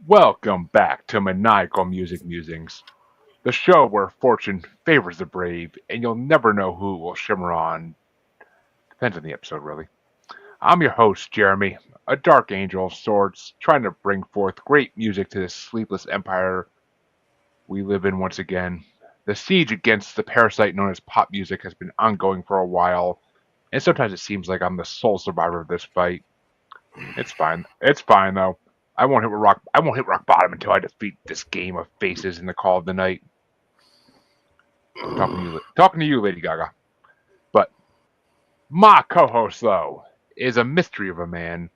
Welcome back to Maniacal Musings, the show where fortune favors the brave, and you'll never know who will shimmer on. Depends on the episode, really. I'm your host, Jeremy, a dark angel of sorts, trying to bring forth great music to this sleepless empire we live in once again. The siege against the parasite known as pop music has been ongoing for a while, and sometimes it seems like I'm the sole survivor of this fight. It's fine. It's fine though. I won't hit rock bottom until I defeat this game of faces in the call of the night. Talking to you, Lady Gaga. But my co-host though is a mystery of a man.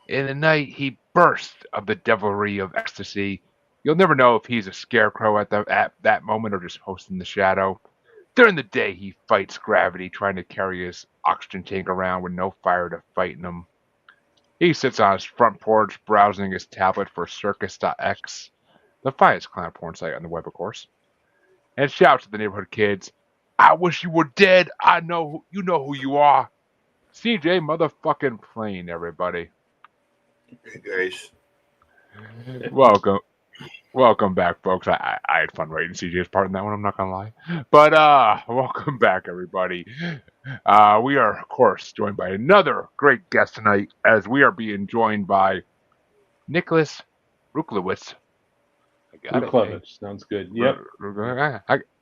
In the night, he bursts of the devilry of ecstasy. You'll never know if he's a scarecrow at that moment or just hosting the shadow. During the day, he fights gravity, trying to carry his oxygen tank around with no fire to fight in him. He sits on his front porch, browsing his tablet for Circus.x, the finest clown porn site on the web, of course, and shouts at the neighborhood kids, "I wish you were dead. You know who you are." CJ motherfucking Plane, everybody. Hey guys. Welcome. Welcome back, folks. I had fun writing CJ's part in that one, I'm not gonna lie. But welcome back everybody. We are of course joined by another great guest tonight as we are being joined by Nicholas Ruchlewicz. I got it. Hey. Ruchlewicz sounds good. Yep.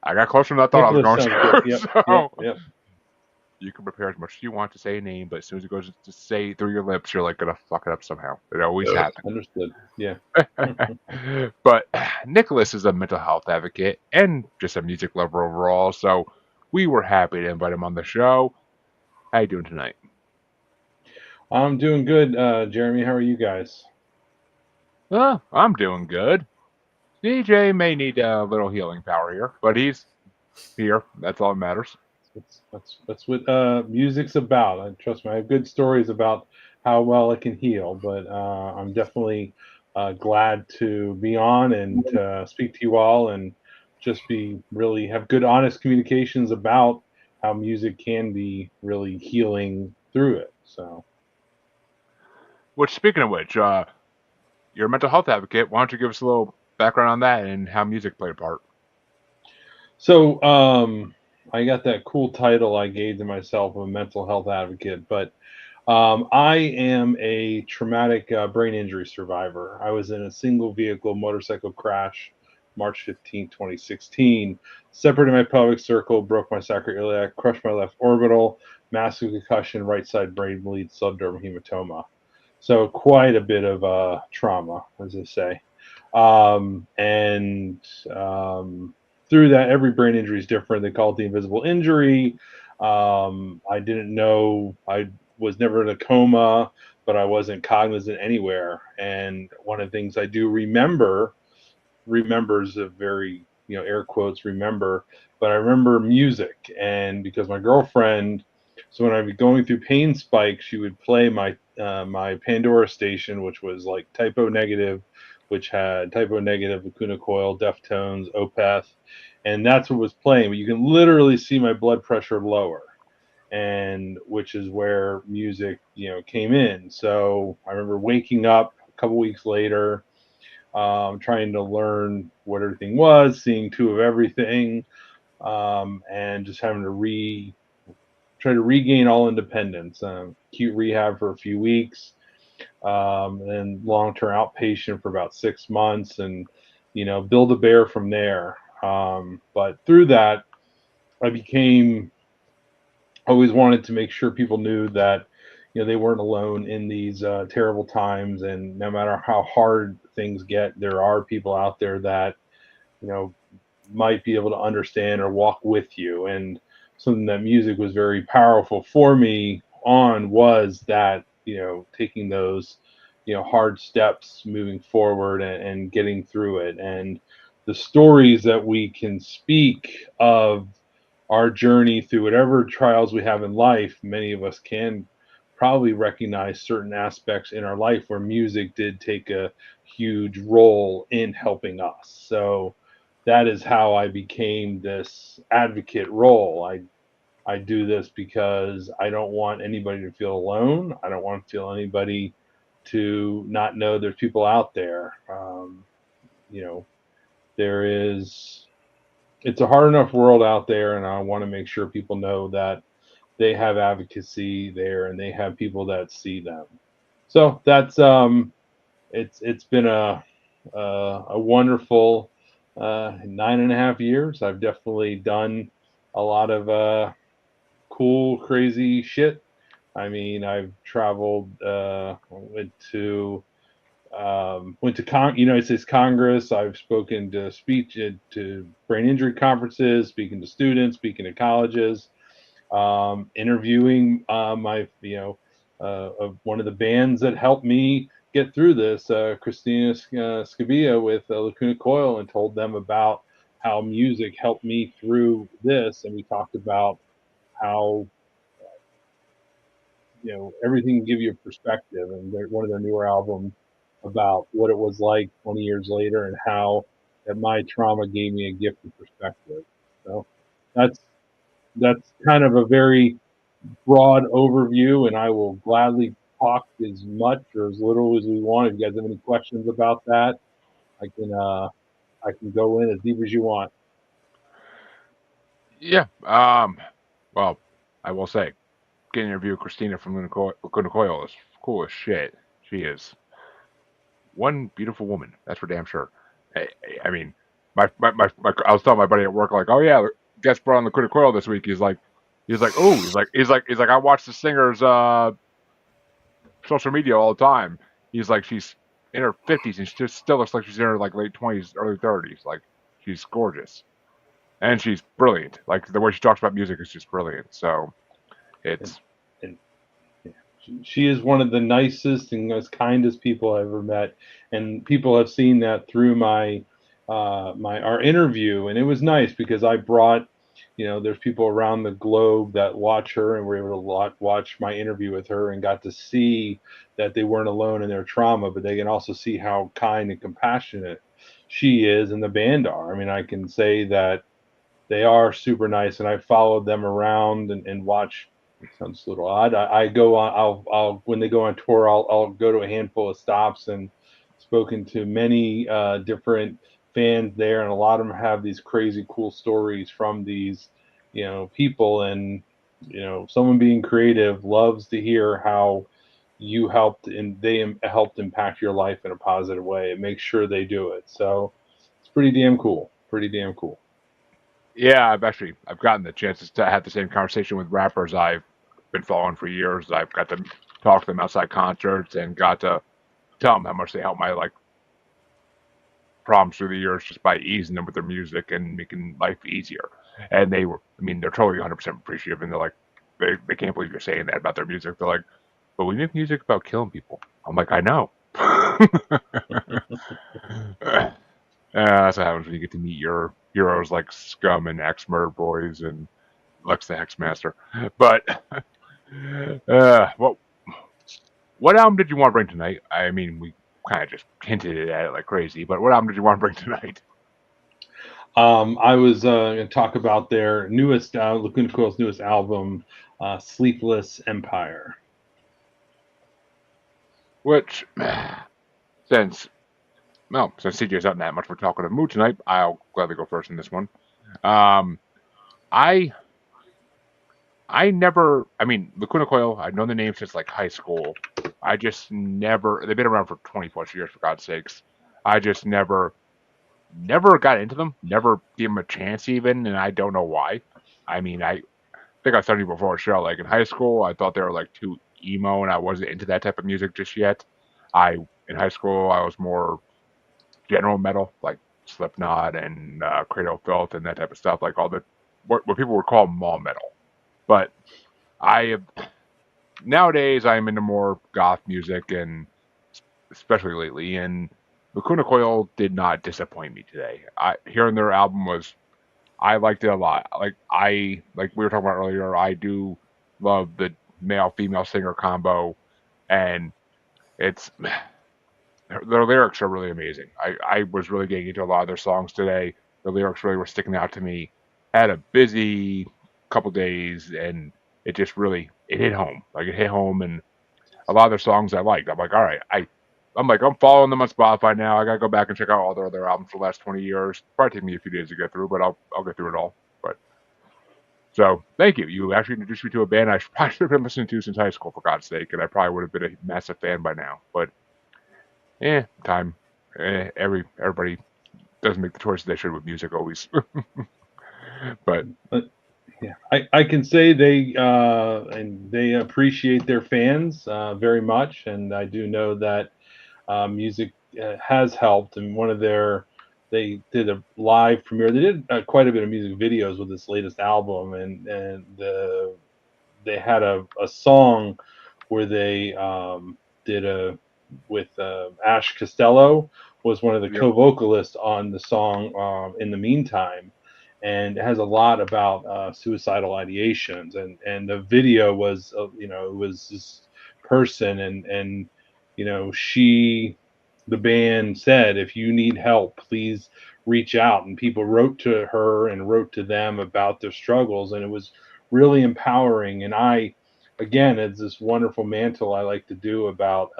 I got closer than I thought Nicholas I was sounds going good. to. Yep. So Yep. you can prepare as much as you want to say a name, but as soon as it goes to say it through your lips, you're like gonna fuck it up somehow. It always happens. Understood. Yeah. But Nicholas is a mental health advocate and just a music lover overall, so we were happy to invite him on the show. How you doing tonight? I'm doing good, Jeremy. How are you guys? I'm doing good. DJ may need a little healing power here, but he's here. That's all that matters. That's what music's about. Trust me, I have good stories about how well it can heal, but I'm definitely glad to be on and speak to you all and just be really have good, honest communications about how music can be really healing through it. So. Which, speaking of which, you're a mental health advocate. Why don't you give us a little background on that and how music played a part? So I got that cool title I gave to myself of a mental health advocate, but I am a traumatic brain injury survivor. I was in a single vehicle motorcycle crash March 15th, 2016. Separated my pelvic circle, broke my sacroiliac, crushed my left orbital, massive concussion, right side brain bleed, subdermal hematoma. So quite a bit of trauma, as I say. And through that, every brain injury is different. They call it the invisible injury. I didn't know. I was never in a coma, but I wasn't cognizant anywhere. And one of the things I do remembers a very, air quotes, remember, but I remember music. And because my girlfriend, so when I'd be going through pain spikes, she would play my Pandora station, which was like Typo Negative, which had Typo Negative, Lacuna Coil, Deftones, Opeth, and that's what was playing. But you can literally see my blood pressure lower, and which is where music, came in. So I remember waking up a couple weeks later, trying to learn what everything was, seeing two of everything, and just having to try to regain all independence. Acute rehab for a few weeks, and long-term outpatient for about 6 months, and build a bear from there. But through that, I became always wanted to make sure people knew that they weren't alone in these terrible times, and no matter how hard things get, there are people out there that you know might be able to understand or walk with you. And something that music was very powerful for me on was that taking those hard steps moving forward, and getting through it, and the stories that we can speak of our journey through whatever trials we have in life. Many of us can probably recognize certain aspects in our life where music did take a huge role in helping us. So that is how I became this advocate role. I do this because I don't want anybody to feel alone. I don't want to feel anybody to not know there's people out there. It's a hard enough world out there, and I want to make sure people know that they have advocacy there and they have people that see them. So that's it's been a wonderful 9.5 years. I've definitely done a lot of cool, crazy shit. I mean, I've traveled, went to United States Congress. I've spoken to to brain injury conferences, speaking to students, speaking to colleges, interviewing of one of the bands that helped me get through this, Christina Scavia with Lacuna Coil, and told them about how music helped me through this. And we talked about how everything can give you a perspective, and one of their newer albums about what it was like 20 years later and how that my trauma gave me a gift of perspective. So that's kind of a very broad overview, and I will gladly talk as much or as little as we want. If you guys have any questions about that, I can go in as deep as you want. Yeah. Well, I will say, getting to interview Christina from Lacuna Coil is cool as shit. She is one beautiful woman. That's for damn sure. I mean, I was telling my buddy at work, like, oh yeah, guest brought on Lacuna Coil this week. He's like, I watch the singer's social media all the time. He's like, she's in her 50s and she just still looks like she's in her like late 20s, early 30s. Like, she's gorgeous and she's brilliant. Like, the way she talks about music is just brilliant. So it's she is one of the nicest and most kindest people I've ever met, and people have seen that through our interview. And it was nice because I brought, there's people around the globe that watch her and were able to watch my interview with her and got to see that they weren't alone in their trauma, but they can also see how kind and compassionate she is and the band are. I mean, I can say that they are super nice, and I followed them around and watch. Sounds a little odd. I go on. I'll when they go on tour, I'll go to a handful of stops and spoken to many different fans there, and a lot of them have these crazy cool stories from these people. And someone being creative loves to hear how you helped and they helped impact your life in a positive way and make sure they do it. So it's pretty damn cool. Pretty damn cool. Yeah, I've gotten the chances to have the same conversation with rappers I've been following for years. I've got to talk to them outside concerts and got to tell them how much they helped my like problems through the years just by easing them with their music and making life easier. And they're totally 100% appreciative, and they're like, they can't believe you're saying that about their music. They're like, but we make music about killing people. I'm like, I know. That's what happens when you get to meet your heroes like Scum and Axe Murder Boys and Lex the Hexmaster. But what album did you want to bring tonight? I mean, we kind of just hinted at it like crazy, but what album did you want to bring tonight? I was going to talk about their newest, Lacuna Coil's newest album, Sleepless Empire. Which, since CJ's not that much for talking to Mood tonight, I'll gladly go first in this one. I never, Lacuna Coil, I've known the name since like high school. I just never, they've been around for 20 plus years, for God's sakes. I just never got into them, never gave them a chance even, and I don't know why. I mean, I think I was telling you before the show, like in high school, I thought they were like too emo, and I wasn't into that type of music just yet. In high school, I was more general metal, like Slipknot and Cradle of Filth and that type of stuff, like all the what people would call mall metal. But nowadays I'm into more goth music, and especially lately. And Lacuna Coil did not disappoint me today. Hearing their album I liked it a lot. Like we were talking about earlier, I do love the male female singer combo, and it's their lyrics are really amazing. I was really getting into a lot of their songs today. The lyrics really were sticking out to me. I had a busy couple days, and it just really it hit home. Like it hit home, and a lot of their songs I liked. I'm like, all right, I'm following them on Spotify now. I gotta go back and check out all their other albums for the last 20 years. Probably take me a few days to get through, but I'll get through it all. But so thank you. You actually introduced me to a band I probably should have been listening to since high school, for God's sake, and I probably would have been a massive fan by now. But time. Everybody doesn't make the choices they should with music always. But yeah, I can say they appreciate their fans very much, and I do know that music has helped. And they did a live premiere. They did quite a bit of music videos with this latest album, and they had a song where they did with Ash Costello was one of the Yep. co-vocalists on the song In the Meantime, and it has a lot about suicidal ideations, and the video was it was this person, and the band said, if you need help, please reach out, and people wrote to her and wrote to them about their struggles, and it was really empowering. And again, it's this wonderful mantle I like to do about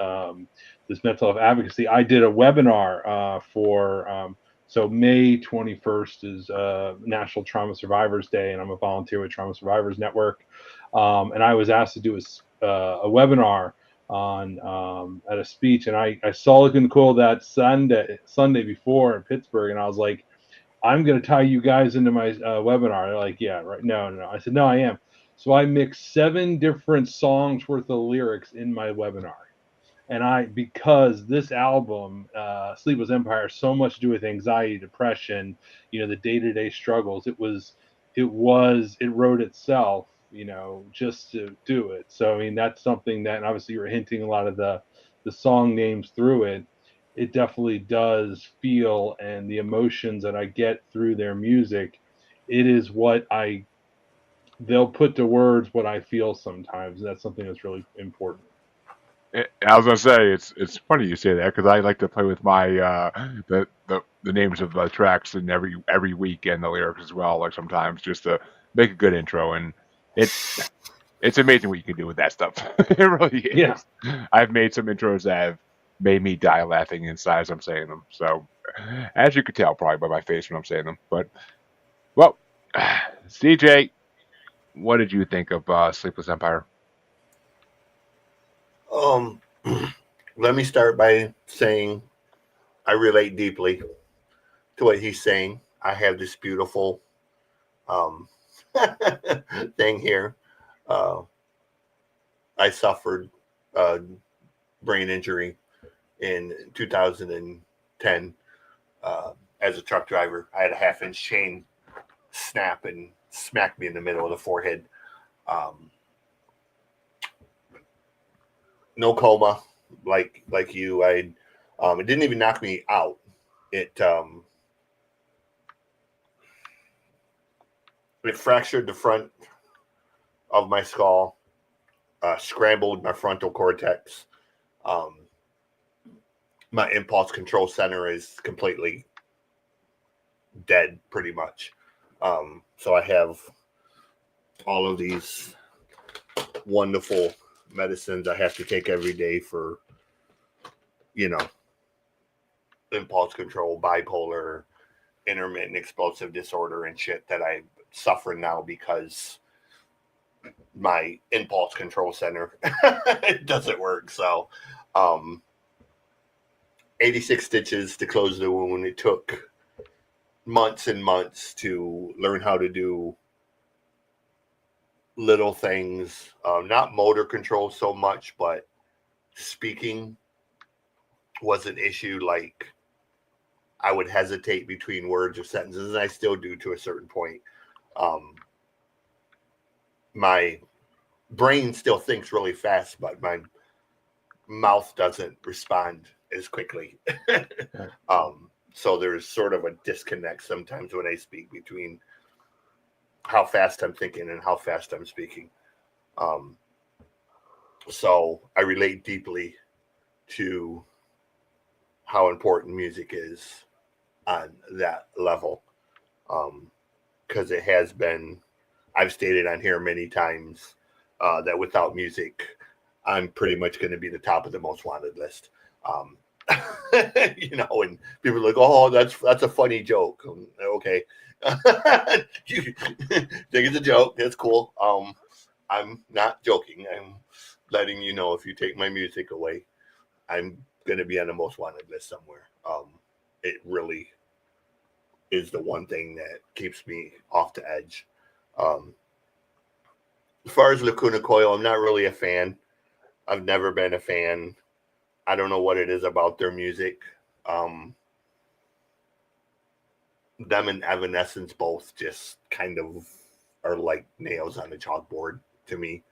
this mental health advocacy. I did a webinar so May 21st is National Trauma Survivors Day, and I'm a volunteer with Trauma Survivors Network. And I was asked to do a webinar on at a speech, and I saw looking cool that Sunday before in Pittsburgh, and I was like, I'm going to tie you guys into my webinar. They're like, yeah, right. No. I said, no, I am. So I mixed 7 different songs worth of lyrics in my webinar. And because this album, Sleepless Empire, so much to do with anxiety, depression, the day-to-day struggles. It wrote itself, just to do it. So, I mean, that's something that, and obviously you're hinting a lot of the song names through it. It definitely does feel, and the emotions that I get through their music, it is they'll put to words what I feel sometimes. That's something that's really important. I was gonna say it's funny you say that, because I like to play with my the names of the tracks and every week, and the lyrics as well, like sometimes, just to make a good intro. And it's amazing what you can do with that stuff. It really is. Yeah. I've made some intros that have made me die laughing inside as I'm saying them. So as you could tell probably by my face when I'm saying them. But well, CJ, what did you think of Sleepless Empire? Let me start by saying I relate deeply to what he's saying. I have this beautiful thing here. I suffered brain injury in 2010 as a truck driver. I had a 1/2-inch chain snap and smack me in the middle of the forehead. No coma like you. It didn't even knock me out. It fractured the front of my skull, scrambled my frontal cortex. My impulse control center is completely dead, pretty much. So I have all of these wonderful medicines I have to take every day for, impulse control, bipolar, intermittent explosive disorder, and shit that I suffer now because my impulse control center it doesn't work. So 86 stitches to close the wound. It took months and months to learn how to do little things, not motor control so much, but speaking was an issue. Like, I would hesitate between words or sentences, and I still do to a certain point. My brain still thinks really fast, but my mouth doesn't respond as quickly. So there's sort of a disconnect sometimes when I speak between how fast I'm thinking and how fast I'm speaking. So I relate deeply to how important music is on that level. Because it has been, I've stated on here many times that without music, I'm pretty much going to be the top of the most wanted list. You know, and people are like, "Oh, that's a funny joke." Okay, you think it's a joke? That's cool. I'm not joking. I'm letting you know if you take my music away, I'm going to be on the most wanted list somewhere. It really is the one thing that keeps me off the edge. As far as Lacuna Coil, I'm not really a fan. I've never been a fan. I don't know what it is about their music. Them and Evanescence both just kind of are like nails on a chalkboard to me.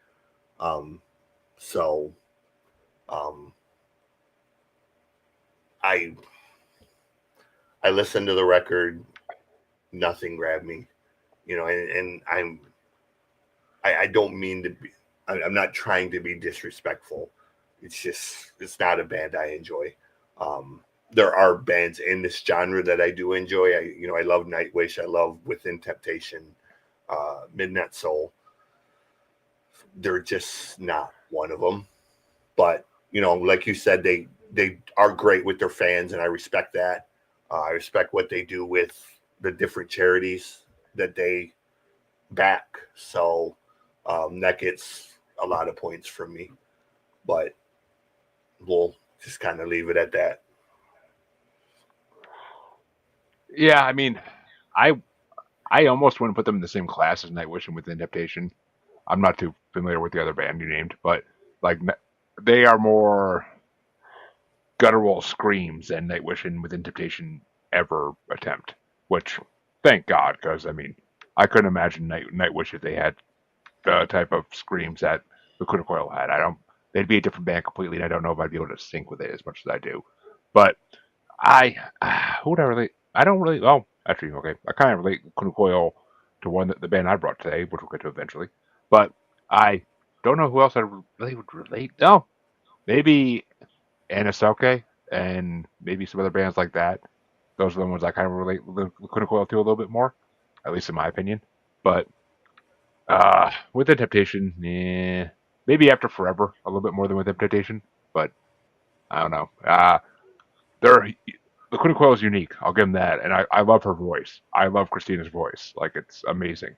So I listened to the record, nothing grabbed me, you know, and I don't mean to be, I'm not trying to be disrespectful. It's not a band I enjoy. There are bands in this genre that I do enjoy. I love Nightwish. I love Within Temptation, Midnight Soul. They're just not one of them. But, you know, like you said, they are great with their fans, and I respect that. I respect what they do with the different charities that they back. So that gets a lot of points from me. But we'll just kind of leave it at that. Yeah, I mean, I almost wouldn't put them in the same class as Nightwish and Within Temptation. I'm not too familiar with the other band you named, but like they are more guttural screams than Nightwish and Within Temptation ever attempt. Which, thank God, because I mean, I couldn't imagine Nightwish if they had the type of screams that Lacuna Coil had. They'd be a different band completely, and I don't know if I'd be able to sync with it as much as I do. But who would I relate? I don't really. Oh, actually, okay. I kind of relate Lacuna Coil to the band I brought today, which we'll get to eventually. But I don't know who else I really would relate. No, maybe Anasoke and maybe some other bands like that. Those are the ones I kind of relate Lacuna Coil to a little bit more, at least in my opinion. But with the Temptation, maybe After Forever a little bit more than with the Temptation, but I don't know. Lacuna Coil is unique. I'll give them that, and I love her voice. I love Christina's voice. Like, it's amazing.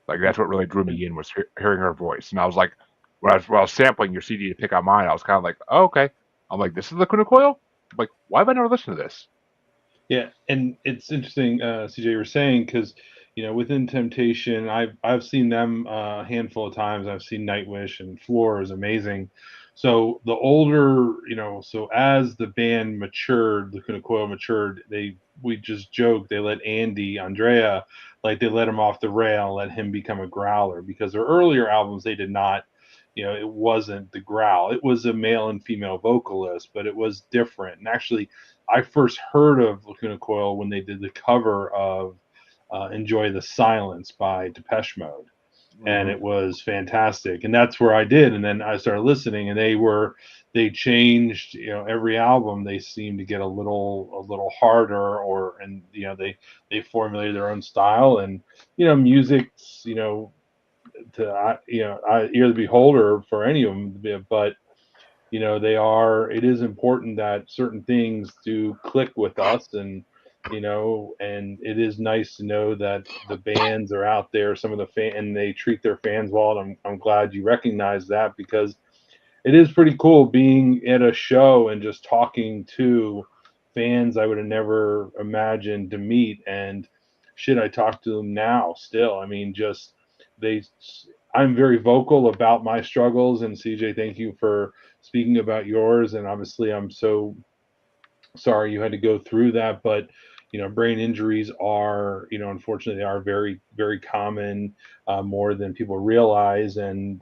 Like, that's what really drew me in, was hearing her voice. And I was like, when I was sampling your CD to pick out mine, I was kind of like, oh, okay. I'm like, this is Lacuna Coil? I'm like, why have I never listened to this? Yeah, and it's interesting, CJ, you were saying, because Within Temptation, I've seen them a handful of times. I've seen Nightwish, and Floor is amazing. So the older, so as the band matured, Lacuna Coil matured, we just joked they let Andrea, like they let him off the rail, let him become a growler, because their earlier albums they did not. It wasn't the growl. It was a male and female vocalist, but it was different. And actually, I first heard of Lacuna Coil when they did the cover of Enjoy the Silence by Depeche Mode. And it was fantastic. And that's where I did. And then I started listening, and they changed, every album they seemed to get a little harder, and they formulated their own style. And, music's, to, ear the beholder for any of them, but it is important that certain things do click with us, and and it is nice to know that the bands are out there, some of the and they treat their fans well. And I'm glad you recognize that, because it is pretty cool being at a show and just talking to fans I would have never imagined to meet. And shit, I talk to them now still. I mean, I'm very vocal about my struggles, and CJ, thank you for speaking about yours. And obviously, I'm so sorry you had to go through that, but brain injuries are, unfortunately, they are very, very common, more than people realize. And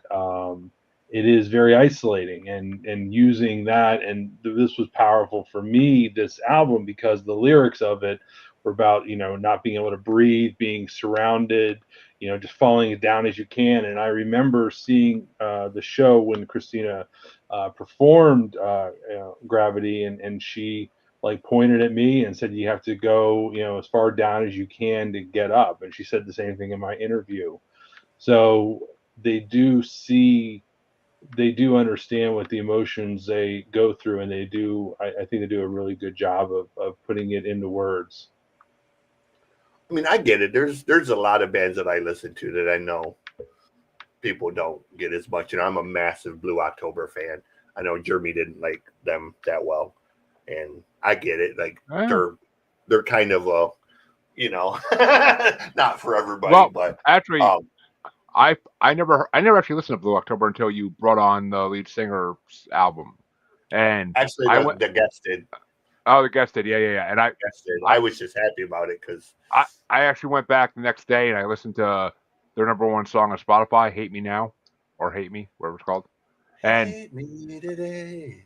it is very isolating, and using that. And this was powerful for me, this album, because the lyrics of it were about, not being able to breathe, being surrounded, just falling down as you can. And I remember seeing the show when Christina performed Gravity, and she like pointed at me and said, you have to go, as far down as you can to get up. And she said the same thing in my interview. So they do see they do understand what the emotions they go through, and they do. I think they do a really good job of putting it into words. I mean, I get it. There's a lot of bands that I listen to that I know people don't get as much, and I'm a massive Blue October fan. I know Jeremy didn't like them that well, and I get it. Like they're kind of a, not for everybody, Well, but actually, I never actually listened to Blue October until you brought on the lead singer's album, and actually the guest did. Oh, the guest did, yeah, and I was just happy about it because I actually went back the next day and I listened to their number one song on Spotify, "Hate Me Now," or "Hate Me," whatever it's called, and Hate me today.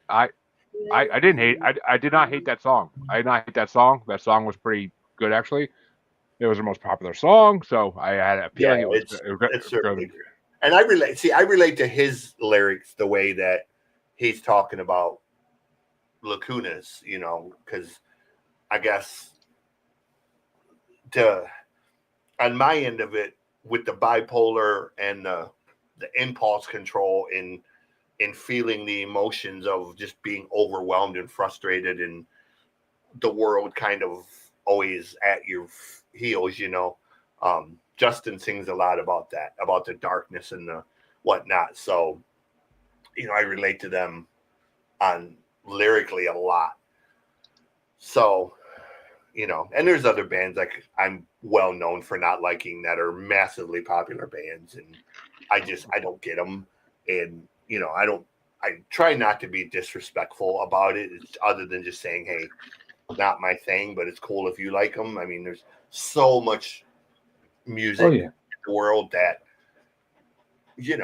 I didn't hate. I did not hate that song. I did not hate that song. That song was pretty good, actually. It was their most popular song, so I had a feeling it was certainly good. And I relate to his lyrics the way that he's talking about lacunas, because I guess on my end of it, with the bipolar and the impulse control in feeling the emotions of just being overwhelmed and frustrated, and the world kind of always at your heels, Justin sings a lot about that, about the darkness and the whatnot. So, I relate to them on lyrically a lot. So, and there's other bands like I'm well known for not liking that are massively popular bands, and I don't get them. And, I try not to be disrespectful about it, other than just saying, hey, not my thing, but it's cool if you like them. I mean, there's so much music in the world that, you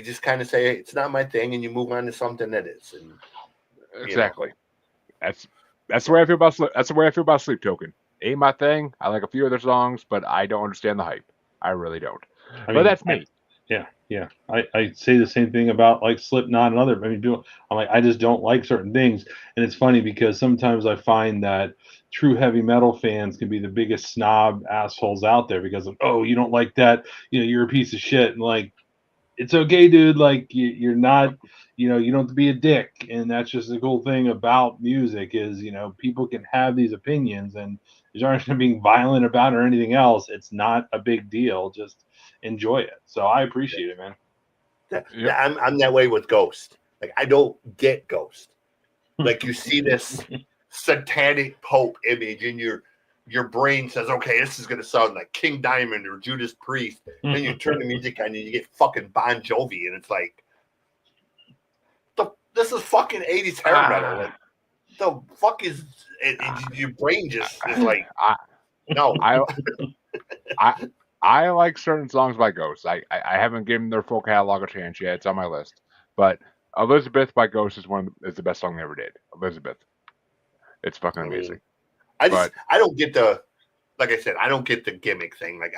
just kind of say, hey, it's not my thing, and you move on to something that is. And exactly. That's the way I feel about Sleep Token. Ain't my thing. I like a few of their songs, but I don't understand the hype. I really don't. But that's me. Yeah. I say the same thing about like Slipknot and other. I'm like, I just don't like certain things, and it's funny because sometimes I find that true heavy metal fans can be the biggest snob assholes out there because of, oh, you don't like that, you're a piece of shit, and like, it's okay, dude. Like you're not, you don't have to be a dick, and that's just the cool thing about music is people can have these opinions, and you aren't being violent about it or anything else. It's not a big deal. Just enjoy it. So I appreciate it, man. I'm that way with Ghost. Like, I don't get Ghost. Like, you see this satanic Pope image, and your brain says, okay, this is going to sound like King Diamond or Judas Priest. Then you turn the music on and you get fucking Bon Jovi, and it's like, this is fucking 80s hair metal. Like, the fuck is it? Your brain just is like, no. I like certain songs by Ghost. I haven't given their full catalog a chance yet. It's on my list. But Elizabeth by Ghost is the best song they ever did. Elizabeth. It's fucking amazing. I don't get like I said, I don't get the gimmick thing. Like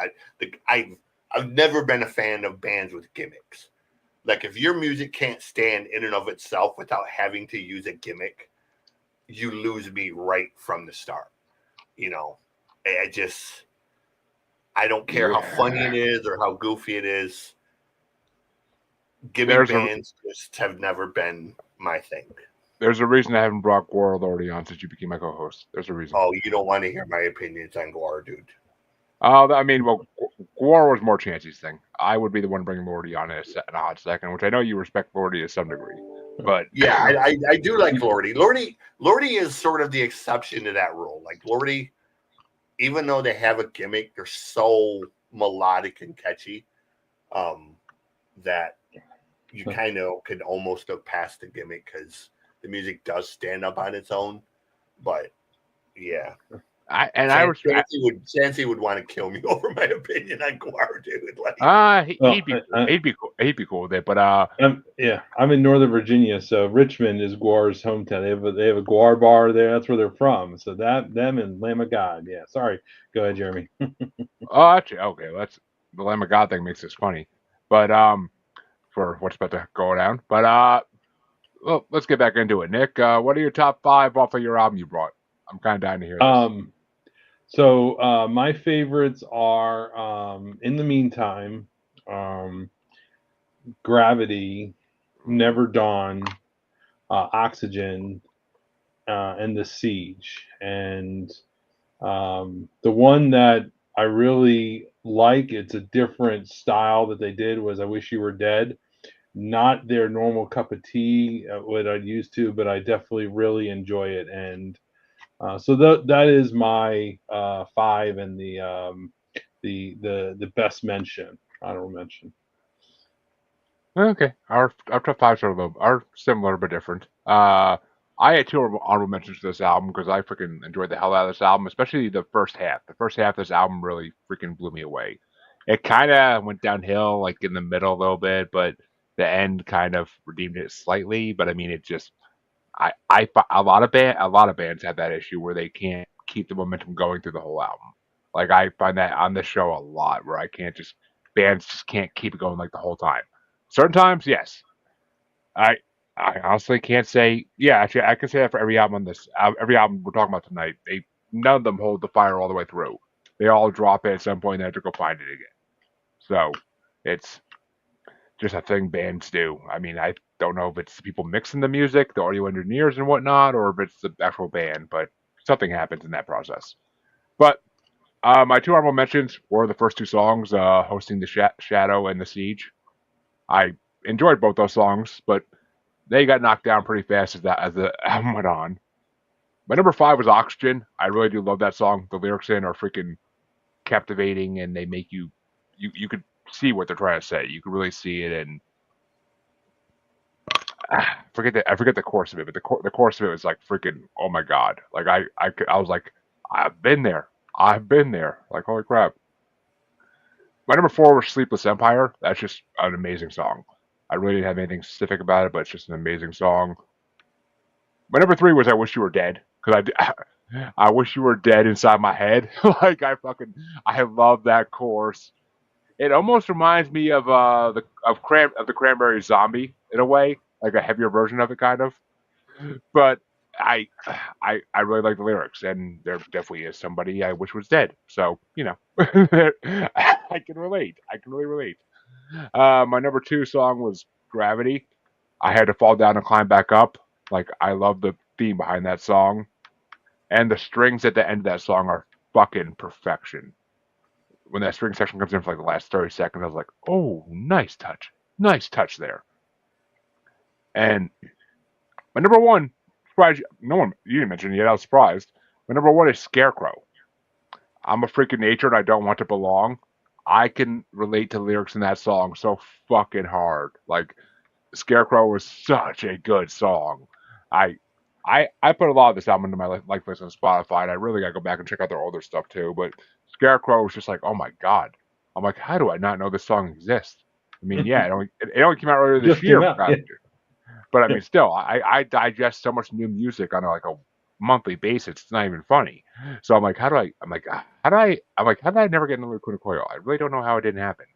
I've never been a fan of bands with gimmicks. Like, if your music can't stand in and of itself without having to use a gimmick, you lose me right from the start. I don't care how funny it is or how goofy it is. Gimmick bands just have never been my thing. There's a reason I haven't brought Gwar Lordy on since you became my co-host. There's a reason. Oh, you don't want to hear my opinions on Gwar, dude. I mean, well, Gwar was more Chancey's thing. I would be the one bringing Lordy on in a hot second, which I know you respect Lordy to some degree. But yeah, I do like Lordy. Lordy is sort of the exception to that rule. Like, Lordy, even though they have a gimmick, they're so melodic and catchy that you kind of could almost look past the gimmick because the music does stand up on its own. But yeah, Chancey would want to kill me over my opinion on Gwar, dude. Like, he'd be cool with it. But I'm in Northern Virginia, so Richmond is Gwar's hometown. They have a Gwar bar there. That's where they're from. So them and Lamb of God. Yeah, sorry. Go ahead, Jeremy. Actually, okay. The Lamb of God thing makes this funny, but for what's about to go down. But well, let's get back into it. Nick, what are your top 5 off of your album you brought? I'm kind of dying to hear this. So my favorites are In the Meantime, Gravity, Never Dawn, Oxygen, and The Siege. And the one that I really like, it's a different style that they did, was I Wish You Were Dead. Not their normal cup of tea, what I'd used to, but I definitely really enjoy it. And so that is my 5 and the best mention, honorable mention. Okay, our top fives are similar but different. I had two honorable mentions to this album because I freaking enjoyed the hell out of this album, especially the first half. The first half of this album really freaking blew me away. It kind of went downhill like in the middle a little bit, but the end kind of redeemed it slightly. But I mean, it just a lot of bands have that issue where they can't keep the momentum going through the whole album. Like I find that on this show a lot, where I can't just bands just can't keep it going like the whole time. Certain times, yes. I I honestly can't say. Yeah, actually, I can say that for every album on this. Every album we're talking about tonight, they none of them hold the fire all the way through. They all drop it at some point and they have to go find it again. So it's just a thing bands do. I mean, I don't know if it's people mixing the music, the audio engineers and whatnot, or if it's the actual band, but something happens in that process. But my two honorable mentions were the first two songs, hosting the Shadow and the Siege. I enjoyed both those songs, but they got knocked down pretty fast as the album went on. My number 5 was Oxygen. I really do love that song. The lyrics in are freaking captivating, and they make you could see what they're trying to say. You could really see it, and I forget the chorus of it, but the chorus of it was like freaking oh my god! Like I was like I've been there. Like holy crap! My number 4 was Sleepless Empire. That's just an amazing song. I really didn't have anything specific about it, but it's just an amazing song. My number 3 was I Wish You Were Dead because I wish you were dead inside my head. Like I love that chorus. It almost reminds me of the Cranberry Zombie in a way, like a heavier version of it, kind of. But I I really like the lyrics, and there definitely is somebody I wish was dead. So I can relate. I can really relate. My number 2 song was Gravity. I had to fall down and climb back up. Like I love the theme behind that song, and the strings at the end of that song are fucking perfection. When that string section comes in for like the last 30 seconds, I was like, oh, nice touch there. And my number 1, surprise, no one you didn't mention it yet. I was surprised. My number 1 is Scarecrow. I'm a freak of nature and I don't want to belong. I can relate to lyrics in that song so fucking hard. Like Scarecrow was such a good song. I I put a lot of this album into my like list on Spotify, and I really gotta go back and check out their older stuff too. But Scarecrow was just like, oh my god. I'm like, how do I not know this song exists? I mean, yeah, it only came out earlier this Just came year, out. Yeah. but I mean, still, I digest so much new music on like a monthly basis. It's not even funny. So I'm like, how do I? I'm like, how do I? I'm like, how did I never get another Kuna Koyo? I really don't know how it didn't happen.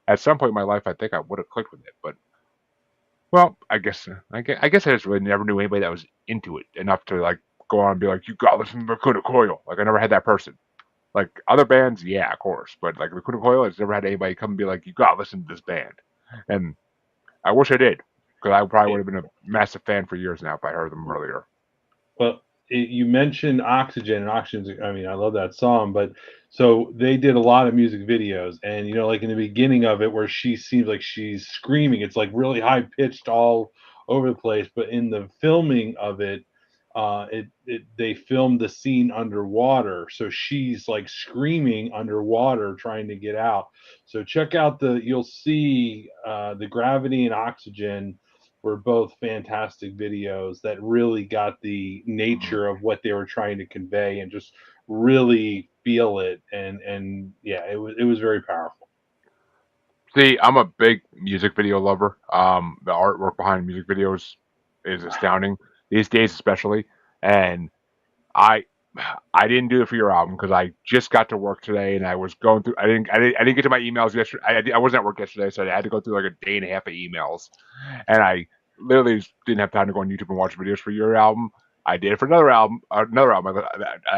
At some point in my life, I think I would have clicked with it, but well, I guess I just really never knew anybody that was into it enough to like go on and be like, you gotta listen to Lacuna Coil. Like I never had that person. Like other bands, yeah, of course, but like Lacuna Coil, I just never had anybody come and be like, you gotta listen to this band. And I wish I did, because I probably would have been a massive fan for years now if I heard them earlier. Well, you mentioned Oxygen, and Oxygen's, I mean, I love that song, but so they did a lot of music videos, and like in the beginning of it, where she seems like she's screaming, it's like really high pitched all over the place, but in the filming of it, they filmed the scene underwater, so she's like screaming underwater trying to get out. So check out you'll see the Gravity and Oxygen were both fantastic videos that really got the nature of what they were trying to convey and just really feel it. And yeah, it was very powerful. See, I'm a big music video lover. The artwork behind music videos is astounding these days, especially. And I I didn't do it for your album because I just got to work today and I was going through. I didn't get to my emails yesterday. I wasn't at work yesterday, so I had to go through like a day and a half of emails, and I literally just didn't have time to go on YouTube and watch videos for your album. I did it for another album. I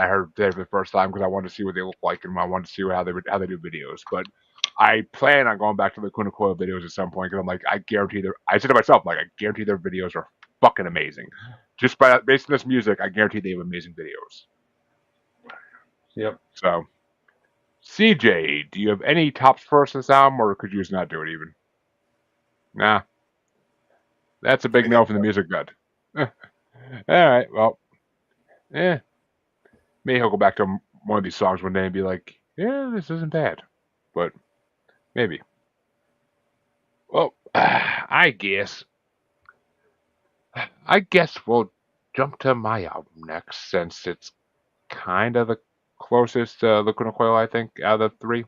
heard today for the first time because I wanted to see what they look like and I wanted to see how they do videos. But I plan on going back to the Kuna Coil videos at some point because I'm like, I guarantee I said to myself, like, I guarantee their videos are fucking amazing. Just based on this music, I guarantee they have amazing videos. Yep. So, CJ, do you have any tops for us this album, or could you just not do it even? Nah. That's a big no from the music nut. All right, well, maybe he'll go back to one of these songs one day and be like, yeah, this isn't bad. But maybe. Well, I guess we'll jump to my album next, since it's kind of the closest to Lacuna Coil, I think, out of the three.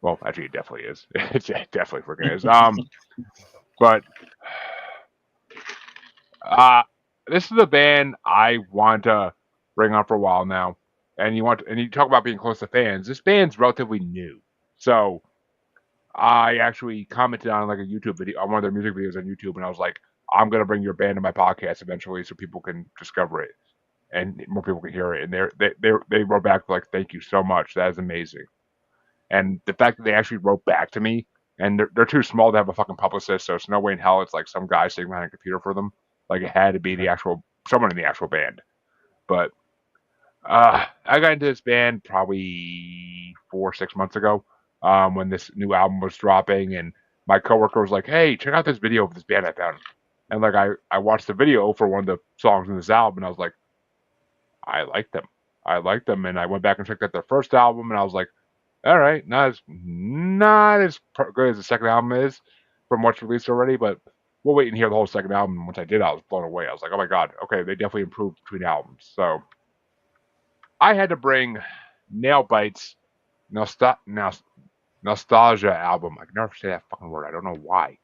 Well, actually, it definitely is. It definitely freaking is. But this is a band I want to bring on for a while now. And you talk about being close to fans. This band's relatively new, so I actually commented on like a YouTube video, on one of their music videos on YouTube, and I was like, I'm gonna bring your band to my podcast eventually, so people can discover it and more people can hear it. And they wrote back like, thank you so much, that is amazing. And the fact that they actually wrote back to me, and they're too small to have a fucking publicist, so it's no way in hell it's like some guy sitting behind a computer for them. Like, it had to be someone in the actual band. But I got into this band probably 4 or 6 months ago, when this new album was dropping, and my coworker was like, "Hey, check out this video of this band I found." And like I watched the video for one of the songs in this album, and I was like, I like them, and I went back and checked out their first album, and I was like, all right, not as good as the second album is from what's released already, but we'll wait and hear the whole second album. And once I did, I was blown away. I was like, oh my god, okay, they definitely improved between albums. So I had to bring Nail Bites Nostalgia album. I can never say that fucking word. I don't know why.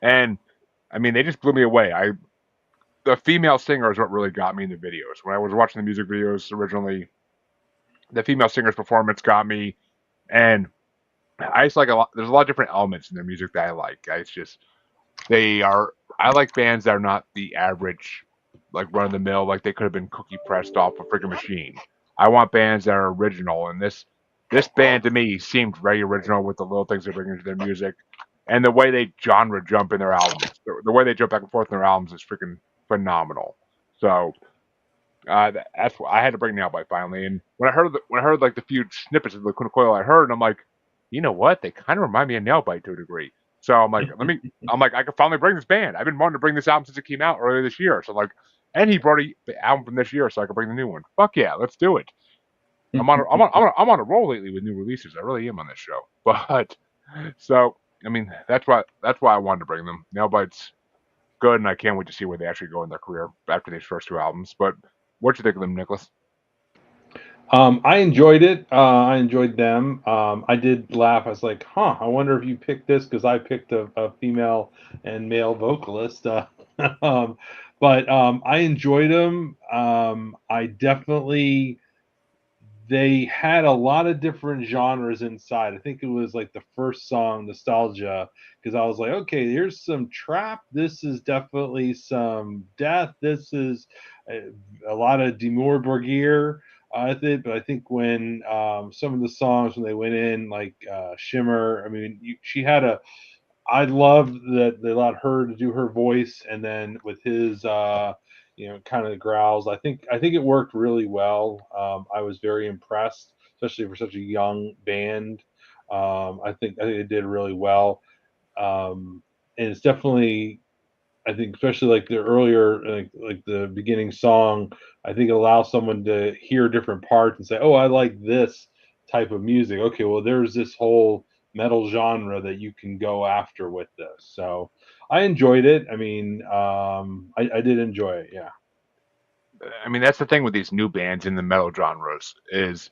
And I mean, they just blew me away. The female singer is what really got me in the videos. When I was watching the music videos originally, the female singer's performance got me, and I just like a lot. There's a lot of different elements in their music that I like. I like bands that are not the average, like run of the mill, like they could have been cookie pressed off a freaking machine. I want bands that are original, and this band to me seemed very original with the little things they bring into their music, and the way they genre jump in their albums. The way they jump back and forth in their albums is freaking phenomenal. So that's why I had to bring Nail Bite finally. And when I heard like the few snippets of the Lacuna Coil I heard, and I'm like, you know what? They kind of remind me of Nail Bite to a degree. So I'm like, I can finally bring this band. I've been wanting to bring this album since it came out earlier this year. So like, and he brought the album from this year, so I can bring the new one. Fuck yeah, let's do it. I'm on a roll lately with new releases. I really am on this show. But so I mean, that's why I wanted to bring them. Nail Bite's good, and I can't wait to see where they actually go in their career after these first two albums. But what'd you think of them, Nicholas? I enjoyed it. I enjoyed them. I did laugh. I was like, huh, I wonder if you picked this, because I picked a female and male vocalist. But I enjoyed them. I definitely, they had a lot of different genres inside. I think it was like the first song, Nostalgia, because I was like, okay, here's some trap. This is definitely some death. This is a lot of Dimur Borgir. But I think when some of the songs, when they went in, like Shimmer, I mean, I loved that they allowed her to do her voice, and then with his, kind of growls. I think it worked really well. I was very impressed, especially for such a young band. I think it did really well, and it's definitely, I think, especially like the earlier, like the beginning song, I think it allows someone to hear different parts and say, "Oh, I like this type of music." Okay, well, there's this whole metal genre that you can go after with this. So I enjoyed it. I mean, I did enjoy it. Yeah. I mean, that's the thing with these new bands in the metal genres is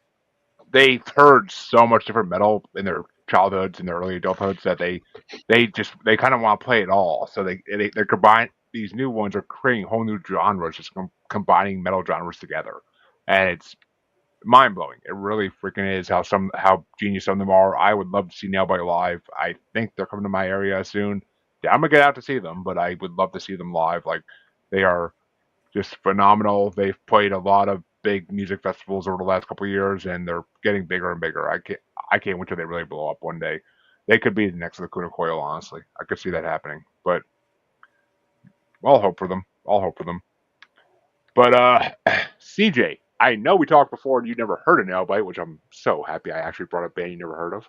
they've heard so much different metal in their childhoods and their early adulthoods that they kind of want to play it all. So they combine, these new ones are creating whole new genres, just combining metal genres together, and it's mind blowing. It really freaking is how genius some of them are. I would love to see Nailbite live. I think they're coming to my area soon. Yeah, I'm gonna get out to see them, but I would love to see them live. Like, they are just phenomenal. They've played a lot of big music festivals over the last couple of years, and they're getting bigger and bigger. I can't wait till they really blow up one day. They could be the next Lacuna Coil, honestly. I could see that happening, but I'll hope for them. I'll hope for them. But CJ, I know we talked before and you never heard of Nailbite, which I'm so happy I actually brought up a band you never heard of.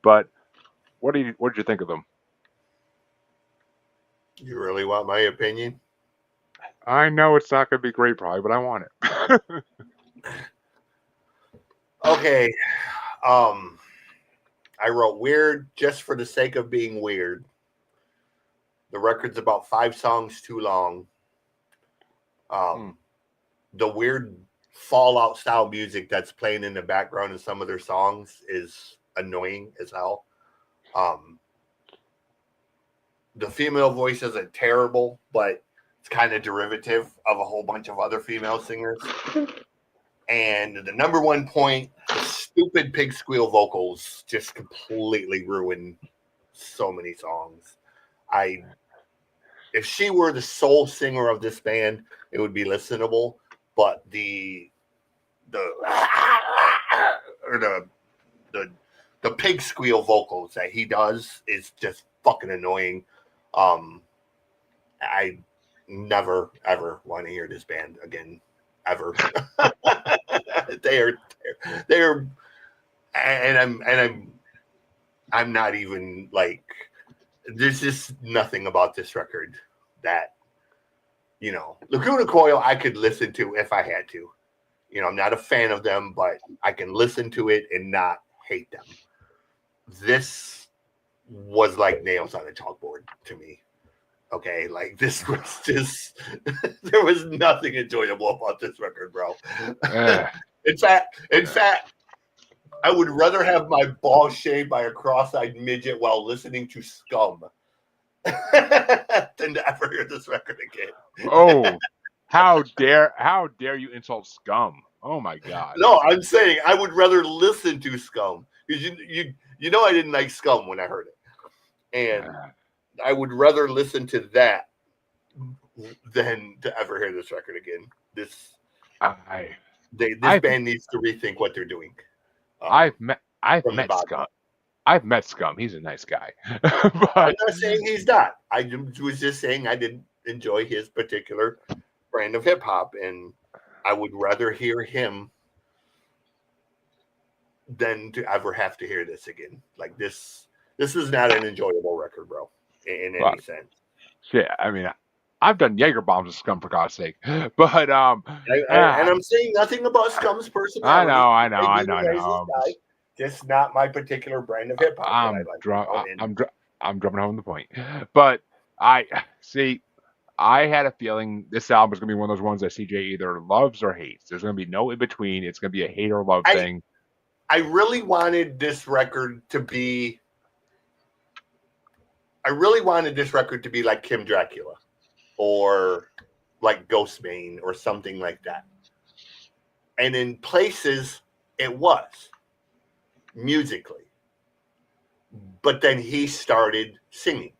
But what did you think of them? You really want my opinion? I know it's not going to be great, probably, but I want it. Okay. I wrote weird just for the sake of being weird. The record's about 5 songs too long. The weird Fallout style music that's playing in the background in some of their songs is annoying as hell. The female voice isn't terrible, but it's kind of derivative of a whole bunch of other female singers. And the number one point, the stupid pig squeal vocals just completely ruin so many songs. If she were the sole singer of this band, it would be listenable. But the pig squeal vocals that he does is just fucking annoying. I never ever want to hear this band again, ever. they're, and I'm not even like. There's just nothing about this record that, Lacuna Coil I could listen to if I had to. I'm not a fan of them, but I can listen to it and not hate them. This was like nails on a chalkboard to me. Okay, like this was just there was nothing enjoyable about this record, bro. In fact, I would rather have my balls shaved by a cross-eyed midget while listening to Scum than to ever hear this record again. Oh, how dare you insult Scum? Oh my God! No, I'm saying I would rather listen to Scum because you know I didn't like Scum when I heard it, and I would rather listen to that than to ever hear this record again. This band needs to rethink what they're doing. I've met Scum. I've met Scum. He's a nice guy. But I'm not saying he's not. I was just saying I didn't enjoy his particular brand of hip hop, and I would rather hear him than to ever have to hear this again. Like this is not an enjoyable record, bro, in any sense. Yeah, I mean, I've done Jaeger bombs with Scum for God's sake, but and I'm saying nothing about Scum's personality. I know. Just not my particular brand of hip hop. I'm drumming home the point, but I had a feeling this album is gonna be one of those ones that CJ either loves or hates. There's gonna be no in between. It's gonna be a hate or love thing. I really wanted this record to be. I really wanted this record to be like Kim Dracula or like Ghostbane or something like that. And in places it was musically. But then he started singing.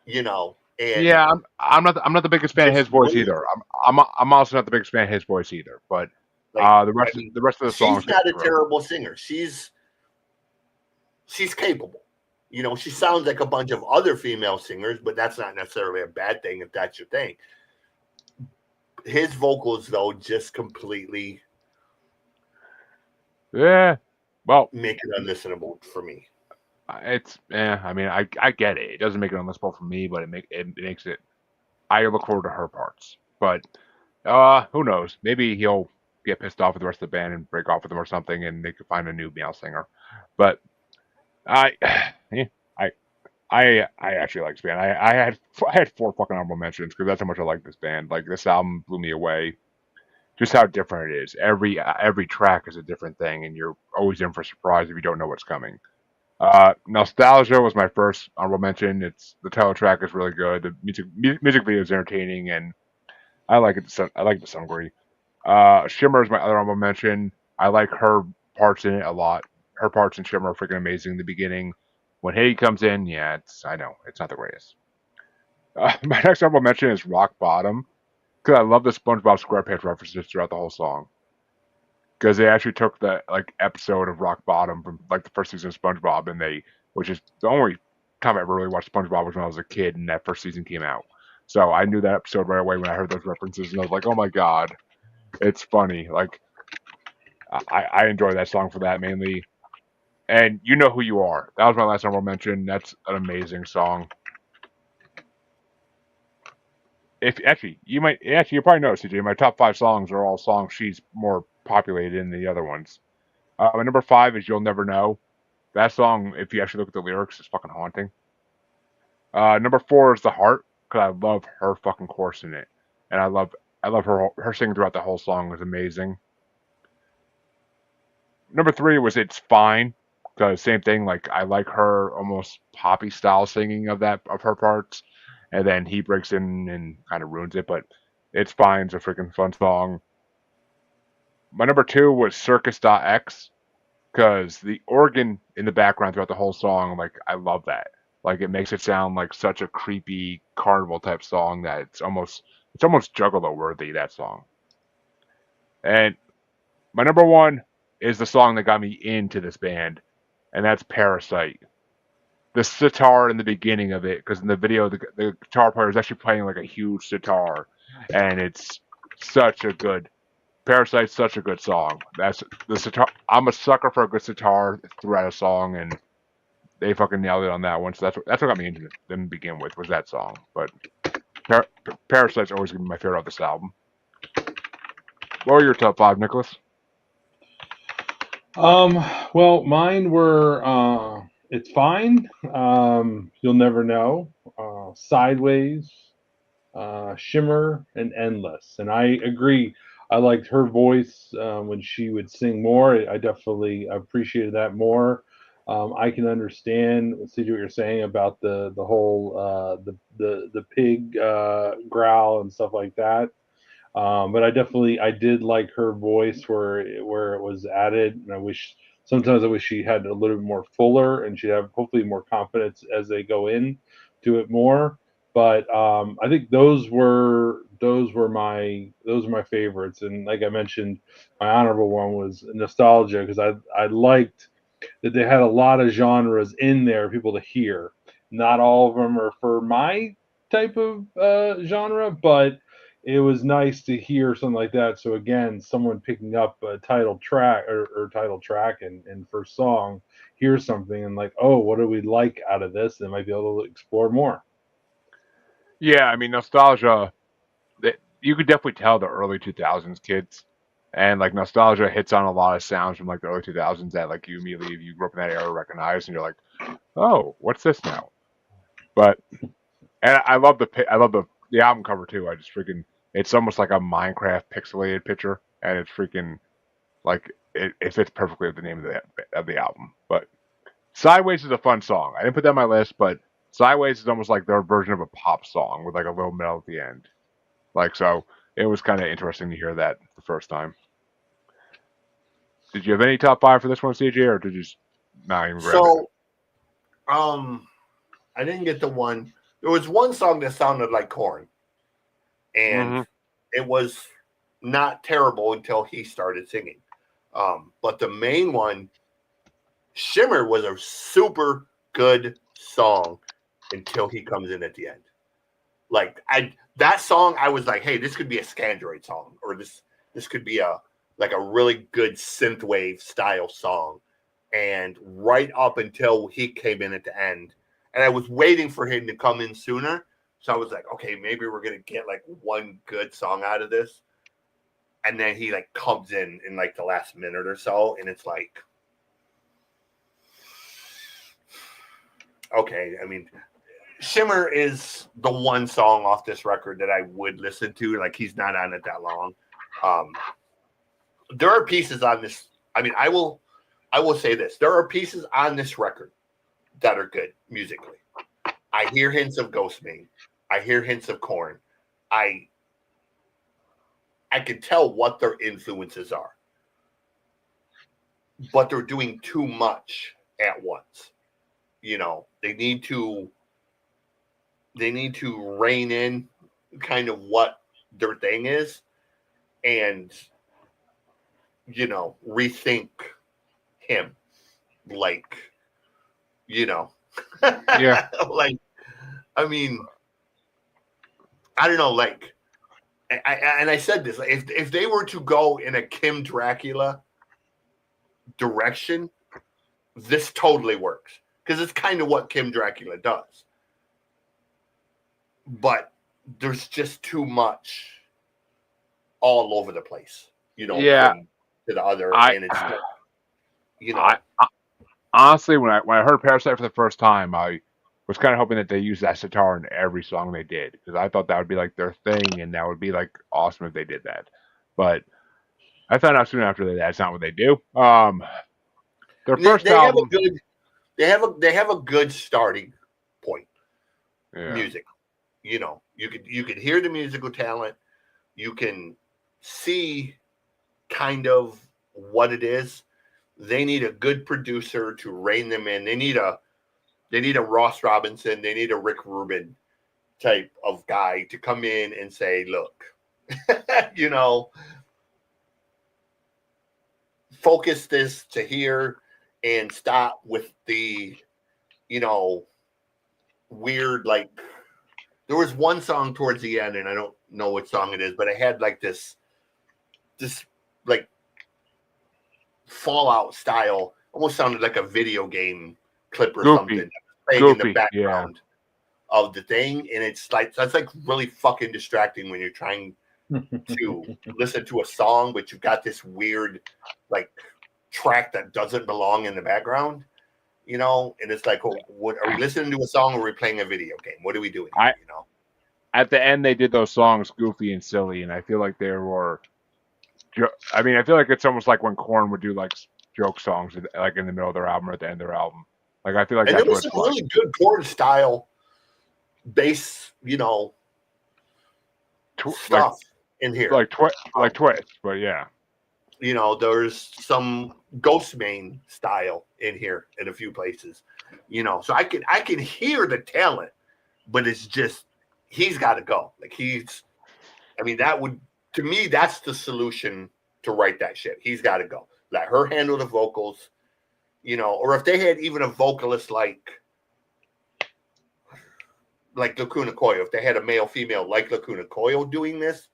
And yeah, I'm not the biggest fan of his voice either. I'm also not the biggest fan of his voice either, but the rest of the songs. She's not a terrible singer. She's capable. She sounds like a bunch of other female singers, but that's not necessarily a bad thing if that's your thing. His vocals, though, just completely make it unlistenable for me. I mean, I get it. It doesn't make it unlistenable for me, but it makes it. I look forward to her parts, but who knows? Maybe he'll get pissed off with the rest of the band and break off with them or something, and they could find a new male singer. But I actually like this band. I had 4 fucking honorable mentions because that's how much I like this band. Like this album blew me away. Just how different it is. Every track is a different thing, and you're always in for a surprise if you don't know what's coming. Nostalgia was my first honorable mention. The title track is really good. The music video is entertaining, and I like it. I like the song great. Shimmer is my other honorable mention. I like her parts in it a lot. Her parts in Shimmer are freaking amazing in the beginning. When Haiti comes in, I know it's not the greatest. My next honorable mention is Rock Bottom. Because I love the SpongeBob SquarePants references throughout the whole song. Because they actually took that like episode of Rock Bottom from like the first season of SpongeBob, which is the only time I ever really watched SpongeBob was when I was a kid and that first season came out. So I knew that episode right away when I heard those references, and I was like, oh my god, it's funny. Like I enjoy that song for that mainly. And You Know Who You Are. That was my last honorable mention. That's an amazing song. If you probably know, CJ. My top 5 songs are all songs she's more populated in the other ones. My number 5 is You'll Never Know. That song, if you actually look at the lyrics, is fucking haunting. Number 4 is The Heart, because I love her fucking chorus in it, and I love her singing throughout the whole song is amazing. Number 3 was It's Fine, because same thing. Like I like her almost poppy style singing of her parts, and then he breaks in and kind of ruins it. But It's Fine's a freaking fun song. My number 2 was Circus.X, because the organ in the background throughout the whole song, like I love that. Like it makes it sound like such a creepy carnival type song that it's almost Juggalo worthy, that song. And my number 1 is the song that got me into this band, and that's Parasite. The sitar in the beginning of it, because in the video the guitar player is actually playing like a huge sitar, and it's such a good Parasite's such a good song. That's the sitar. I'm a sucker for a good sitar throughout a song, and they fucking nailed it on that one. So that's what got me into them to begin with, was that song. But Parasite's always gonna be my favorite of this album. What were your top 5, Nicholas? Well, mine were It's Fine, You'll Never Know, Sideways, Shimmer, and Endless. And I agree. I liked her voice when she would sing more. I definitely appreciated that more. I can understand, see what you're saying about the whole the pig growl and stuff like that. But I did like her voice where it was added, and I wish she had a little bit more fuller, and she'd have hopefully more confidence as they go in to it more. But I think those were my favorites, and like I mentioned, my honorable one was Nostalgia, because I liked that they had a lot of genres in there for people to hear. Not all of them are for my type of genre, but it was nice to hear something like that. So again, someone picking up a title track or title track and first song, hear something and like, oh, what do we like out of this? And might be able to explore more. Yeah, I mean nostalgia. You could definitely tell the early 2000s kids, and like nostalgia hits on a lot of sounds from like the early 2000s that like you immediately, if you grew up in that era, recognize, and you're like, oh, what's this now? But and I love the album cover too. I just freaking it's almost like a Minecraft pixelated picture, and it's freaking like it fits perfectly with the name of the album. But Sideways is a fun song. I didn't put that on my list, but Sideways is almost like their version of a pop song with like a little mellow at the end. Like so, it was kind of interesting to hear that the first time. Did you have any top 5 for this one, CJ, or did you just not even grab it? So, I didn't get the one. There was one song that sounded like Korn, and it was not terrible until he started singing. But the main one, Shimmer, was a super good song until he comes in at the end. Like that song, I was like, hey, this could be a Scandroid song, or this could be a really good synthwave style song. And right up until he came in at the end, and I was waiting for him to come in sooner. So I was like, okay, maybe we're gonna get like one good song out of this. And then he like comes in like the last minute or so, and it's like, okay, I mean, Shimmer is the one song off this record that I would listen to. Like he's not on it that long. There are pieces on this. I mean, I will say this: there are pieces on this record that are good musically. I hear hints of Ghostmain. I hear hints of Korn. I can tell what their influences are, but they're doing too much at once. You know, they need to rein in kind of what their thing is, and rethink him, like, Yeah. like, I mean, I don't know, like, I said this, if they were to go in a Kim Dracula direction, this totally works, because it's kind of what Kim Dracula does, but there's just too much all over the place, Yeah. from to the other, I, and it's not, I honestly, when I heard Parasite for the first time, I was kind of hoping that they used that sitar in every song they did, because I thought that would be like their thing, and that would be like awesome if they did that. But I found out soon after that that's not what they do. Their first they have a album, good they have a good starting point. yeah, Music, you could hear the musical talent, you can see kind of what it is. They need a good producer to rein them in. They need a Ross Robinson, they need a Rick Rubin type of guy to come in and say, look, focus this to here and stop with the, weird, like, there was one song towards the end, and I don't know what song it is, but it had like this like Fallout style, almost sounded like a video game clip or something that was playing in the background of the thing, and it's like, that's like really fucking distracting when you're trying to listen to a song, but you've got this weird like track that doesn't belong in the background, and it's like, oh, what are we listening to, a song, or are we playing a video game? What are we doing? At the end they did those songs goofy and silly, and I feel like they were. I mean, I feel like it's almost like when Korn would do like joke songs, like in the middle of their album or at the end of their album. Like I feel like and that's there what was it's some like. really good chord style bass, stuff in here, like Twist, but yeah. There's some Ghostmane style in here in a few places, so I can hear the talent, but it's just, he's got to go. Like, that would, to me, that's the solution to write that shit. He's got to go. Let her handle the vocals, or if they had even a vocalist like Lacuna Coil, if they had a male female like Lacuna Coil doing this,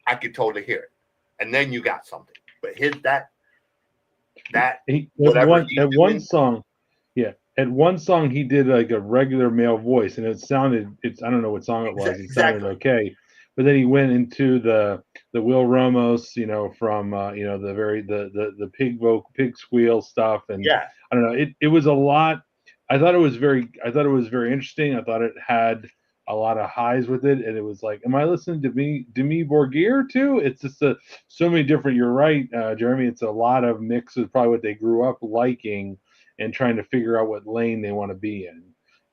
I could totally hear it, and then you got something. But at one song he did like a regular male voice, and I don't know what song it was. It sounded okay, but then he went into the Will Ramos, from the pig squeal stuff, and yeah, I don't know. It was a lot. I thought it was very interesting. I thought it had a lot of highs with it, and it was like, am I listening to Demi Borgir too? It's just so many different. You're right, Jeremy. It's a lot of mix of probably what they grew up liking and trying to figure out what lane they want to be in.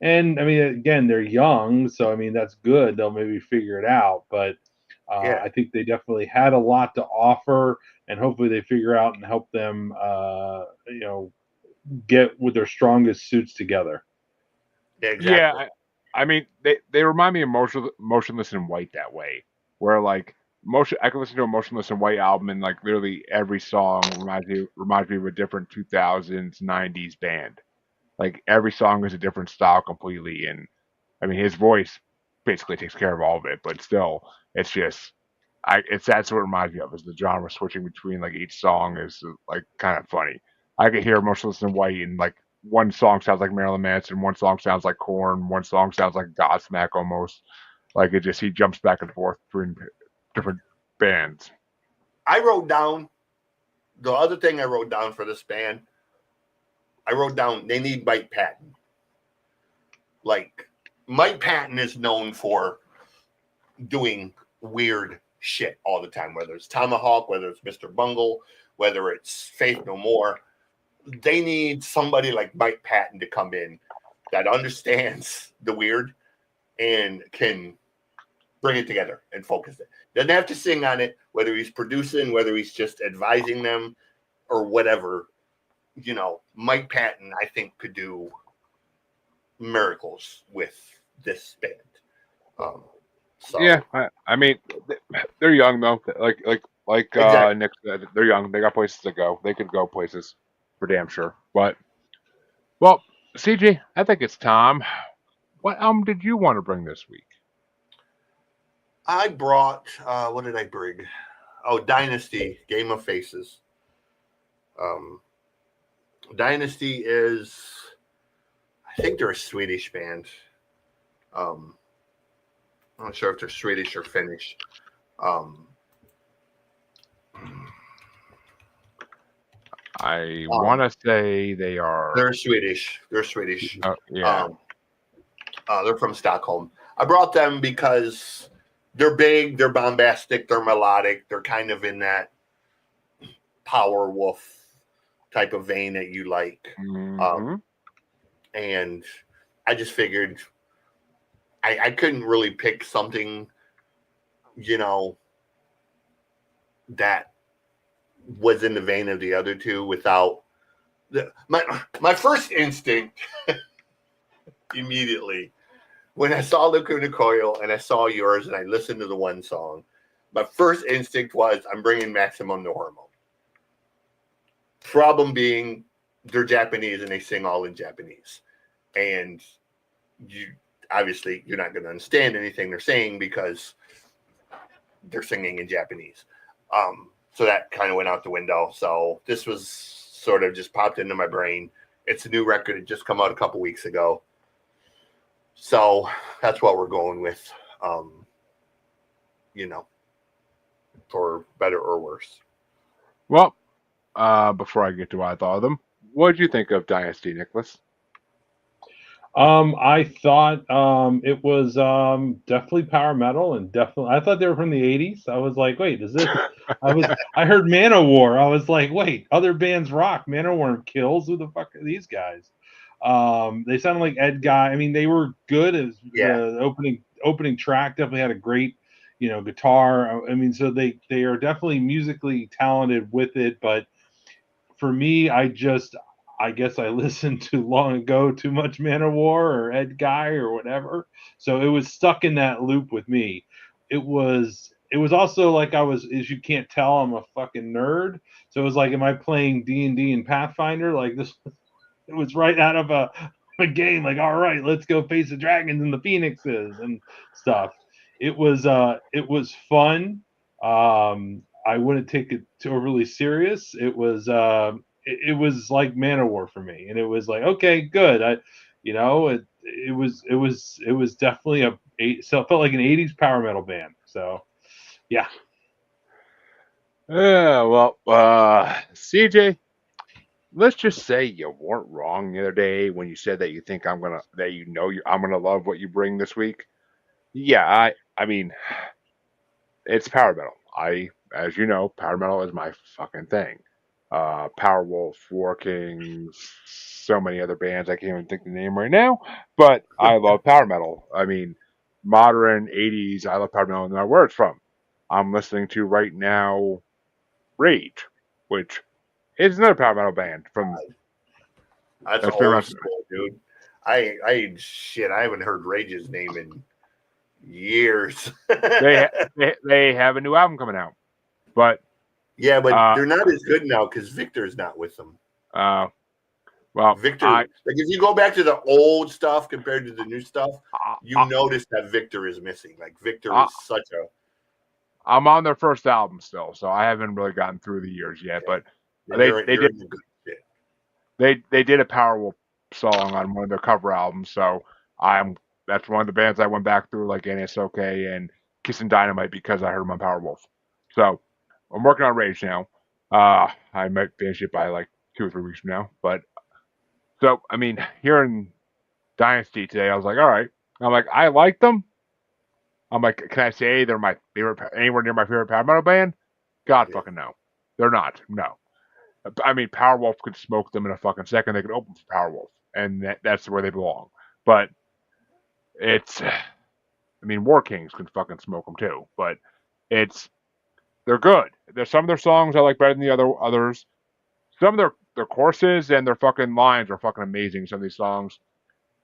And I mean, again, they're young, so I mean that's good. They'll maybe figure it out, but I think they definitely had a lot to offer, and hopefully they figure out and help them, get with their strongest suits together. Yeah, exactly. Yeah, I mean, they remind me of Motionless in White that way, where like I can listen to a Motionless in White album, and like literally every song reminds me of a different 2000s 90s band. Like every song is a different style completely, and I mean his voice basically takes care of all of it, but still, it's just that's what it reminds me of, is the genre switching between like each song is like kind of funny. I could hear Motionless in White, and like one song sounds like Marilyn Manson, one song sounds like Korn, one song sounds like Godsmack almost. Like it just, he jumps back and forth between different bands. I wrote down the other thing I wrote down for this band. I wrote down they need Mike Patton. Like, Mike Patton is known for doing weird shit all the time, whether it's Tomahawk, whether it's Mr. Bungle, whether it's Faith No More. They need somebody like Mike Patton to come in that understands the weird and can bring it together and focus it. Doesn't have to sing on it, whether he's producing, whether he's just advising them or whatever. Mike Patton, I think, could do miracles with this band. So Yeah, I mean, they're young though. exactly. Nick said, they're young. They got places to go. They could go places for damn sure. But well, CJ, I think it's time. What album did you want to bring this week? I brought what did I bring? Oh, Dynasty, Game of Faces. Um, Dynasty is, I think they're a Swedish band. I'm not sure if they're Swedish or Finnish. Um, I want to say they are. They're Swedish. They're Swedish. Yeah. They're from Stockholm. I brought them because they're big, they're bombastic, they're melodic, they're kind of in that Power Wolf type of vein that you like. Mm-hmm. And I just figured I couldn't really pick something, that was in the vein of the other two without my first instinct immediately when I saw Lacuna Coil and I saw yours and I listened to the one song, my first instinct was I'm bringing Maximum No Hormone. Problem being they're Japanese and they sing all in Japanese. And you're not going to understand anything they're saying because they're singing in Japanese. So that kind of went out the window. So this was sort of just popped into my brain. It's a new record. It just come out a couple weeks ago. So that's what we're going with, for better or worse. Well, before I get to what I thought of them, what did you think of Dynasty, Nicholas? I thought it was definitely power metal, and definitely I thought they were from the 80s. I was like, wait, is this I heard Manowar. I was like, wait, other bands rock. Manowar kills. Who the fuck are these guys? They sounded like Ed Guy. I mean, they were good as the opening track definitely had a great, guitar. I mean, so they are definitely musically talented with it, but for me, I guess I listened too long ago too much Manowar or Ed Guy or whatever. So it was stuck in that loop with me. It was also like as you can't tell, I'm a fucking nerd. So it was like, am I playing D&D and Pathfinder? Like this, it was right out of a game. Like, all right, let's go face the dragons and the phoenixes and stuff. It was fun. I wouldn't take it too overly serious. It was like Manowar for me, and it was like, okay, good. It was definitely so it felt like an 80s power metal band. So yeah. Yeah, well, CJ, let's just say you weren't wrong the other day when you said that you think I'm gonna love what you bring this week. Yeah, I mean, it's power metal. As you know, power metal is my fucking thing. Powerwolf, War Kings, so many other bands I can't even think the name right now, but I love power metal. I mean, modern 80s, I love power metal and where it's from. I'm listening to right now Rage, which is another power metal band from. That's old school, dude. I haven't heard Rage's name in years. they have a new album coming out, but yeah, but they're not as good now because Victor's not with them. Well, Victor, like if you go back to the old stuff compared to the new stuff, you notice that Victor is missing. Like Victor is such a. I'm on their first album still, so I haven't really gotten through the years yet. But they did a Powerwolf song on one of their cover albums, so that's one of the bands I went back through, like NSOK and Kiss and Dynamite, because I heard them on Powerwolf. So I'm working on Rage now. I might finish it by like 2 or 3 weeks from now, but. So, I mean, here in Dynasty today, I was like, all right. I'm like, I like them. I'm like, can I say they're my favorite, anywhere near my favorite power metal band? God fucking no. They're not. No. I mean, Powerwolf could smoke them in a fucking second. They could open for Powerwolf, and that's where they belong. But War Kings could fucking smoke them too. But they're good. There's some of their songs I like better than the others. Some of their choruses and their fucking lines are fucking amazing. Some of these songs,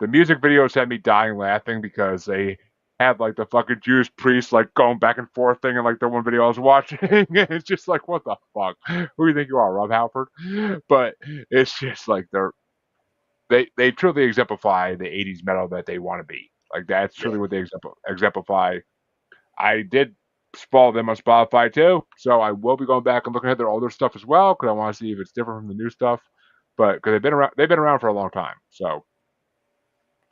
the music videos had me dying laughing because they have like the fucking Jewish priest like going back and forth thing in like the one video I was watching. It's just like, what the fuck? Who do you think you are, Rob Halford? But it's just like they truly exemplify the '80s metal that they want to be. Like that's truly what they exemplify. I did follow them on Spotify too, so I will be going back and looking at their older stuff as well because I want to see if it's different from the new stuff. But because they've been around for a long time, so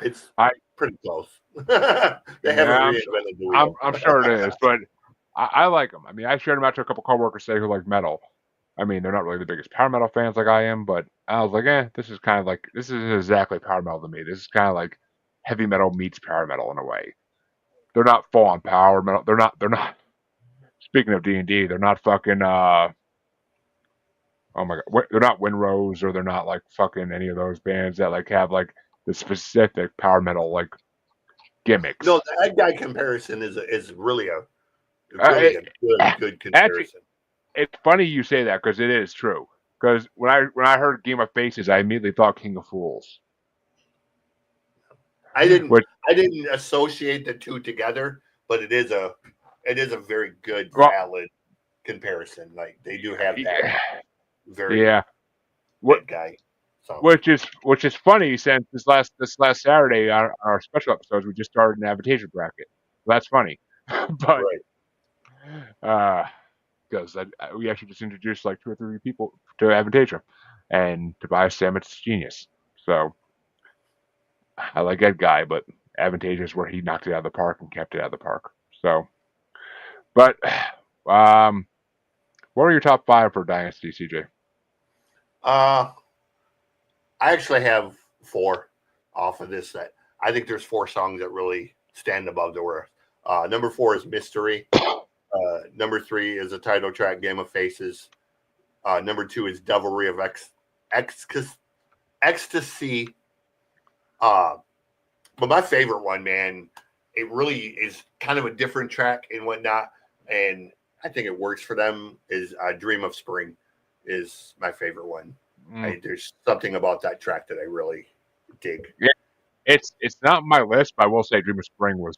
It's I pretty close. They haven't reinvented the wheel. I'm sure it is, but I like them. I mean, I shared them out to a couple coworkers today who like metal. I mean, they're not really the biggest power metal fans like I am, but I was like, this is kind of like this is exactly power metal to me. This is kind of like heavy metal meets power metal in a way. They're not full on power metal. They're not. Speaking of D&D, they're not fucking. Oh my god, they're not Windrose or they're not like fucking any of those bands that like have like the specific power metal like gimmicks. No, the head guy comparison is really a good comparison. Actually, it's funny you say that because it is true. Because when I heard Game of Faces, I immediately thought King of Fools. I didn't associate the two together, but it is a very good valid comparison. Like they do have that very good guy. So. Which is funny since this last Saturday on our special episodes we just started an Avantasia bracket. That's funny, but because we actually just introduced like 2 or 3 people to Avantasia, and Tobias Sammett's genius. So I like that guy, but Avantasia is where he knocked it out of the park and kept it out of the park. So, but what are your top 5 for Dynasty, CJ? I actually have 4 off of this set. I think there's 4 songs that really stand above the rest. Number 4 is Mystery. Number 3 is the title track, Game of Faces. Number 2 is Devilry of Ecstasy. But my favorite one, man, it really is kind of a different track and whatnot. And I think it works for them is Dream of Spring is my favorite one. There's something about that track that I really dig. Yeah, it's not on my list, but I will say Dream of Spring was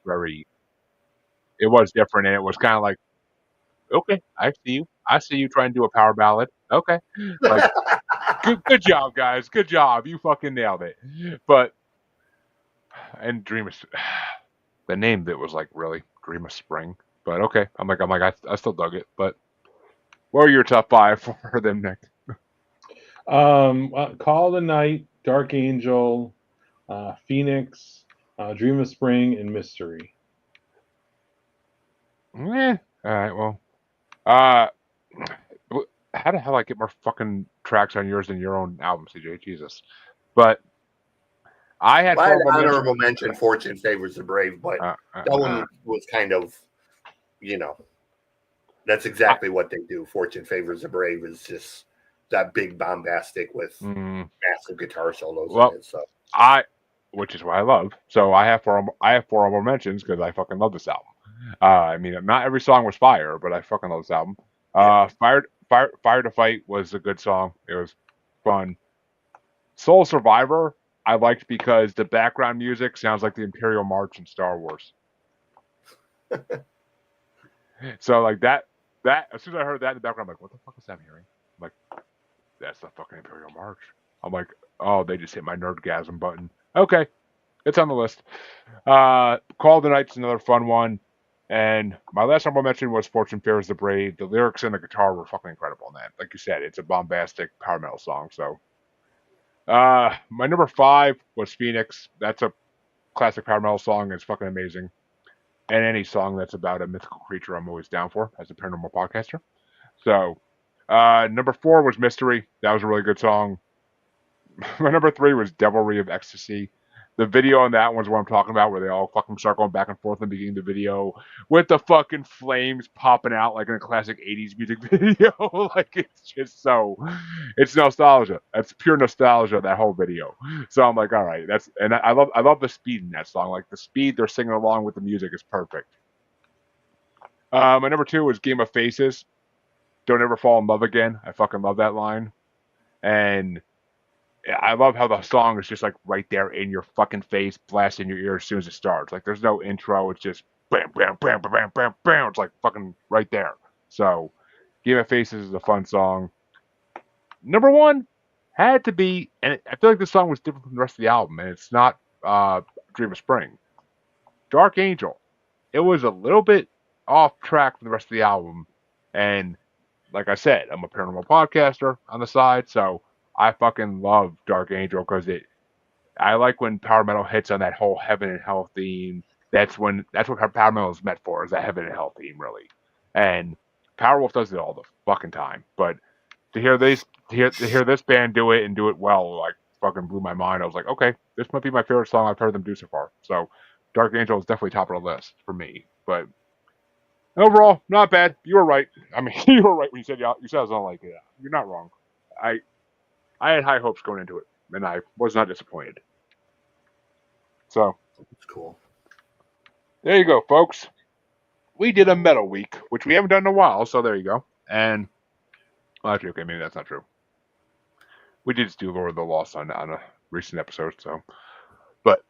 it was different, and it was kind of like, okay, I see you trying to do a power ballad. Okay, like good job, guys, good job, you fucking nailed it. But and the name that was like really Dream of Spring, but okay, I'm like I still dug it. But what are your top 5 for them, Nick? Call of the Night, Dark Angel, Phoenix, Dream of Spring, and Mystery. All right, well, how the hell I get more fucking tracks on yours than your own album, CJ? Jesus. But I had honorable mention. Fortune Favors the Brave, but that one was kind of, that's exactly what they do. Fortune Favors the Brave is just that big bombastic with massive guitar solos in it. So which is what I love. So I have 4 honorable mentions because I fucking love this album. I mean, not every song was fire, but I fucking love this album. Fire to Fight was a good song. It was fun. Soul Survivor I liked because the background music sounds like the Imperial March in Star Wars. So like that as soon as I heard that in the background, I'm like, what the fuck is that I'm hearing? I'm like, that's the fucking Imperial March. I'm like, oh, they just hit my nerdgasm button. Okay, it's on the list. Call of the Night's another fun one. And my last honorable mention was Fortune Favors the Brave. The lyrics and the guitar were fucking incredible in that. Like you said, it's a bombastic power metal song. So, my number 5 was Phoenix. That's a classic power metal song. It's fucking amazing. And any song that's about a mythical creature, I'm always down for as a paranormal podcaster. So, number 4 was Mystery. That was a really good song. My number 3 was Devilry of Ecstasy. The video on that one's what I'm talking about, where they all fucking start going back and forth in the beginning of the video with the fucking flames popping out like in a classic 80s music video. Like, it's just it's nostalgia. That's pure nostalgia, that whole video. So I'm like, all right, I love the speed in that song. Like, the speed they're singing along with the music is perfect. My number 2 was Game of Faces. Don't ever fall in love again. I fucking love that line. And I love how the song is just like right there in your fucking face, blast in your ear as soon as it starts. Like there's no intro. It's just bam, bam, bam, bam, bam, bam, bam. It's like fucking right there. So, Game of Faces is a fun song. Number one had to be, and I feel like this song was different from the rest of the album, and it's not Dream of Spring. Dark Angel. It was a little bit off track from the rest of the album, and like I said, I'm a paranormal podcaster on the side, so I fucking love Dark Angel because I like when power metal hits on that whole heaven and hell theme. That's what power metal is meant for, is that heaven and hell theme, really. And Powerwolf does it all the fucking time. But to hear this band do it and do it well, like fucking blew my mind. I was like, okay, this might be my favorite song I've heard them do so far. So Dark Angel is definitely top of the list for me. But overall, not bad. You were right. I mean, you were right when you said I was not like it. You're not wrong. I had high hopes going into it, and I was not disappointed. So It's cool. there you go, folks. We did a metal week, which we haven't done in a while. So there you go. And well, actually, okay, maybe that's not true. We did just do Lord of the Lost on a recent episode. So, but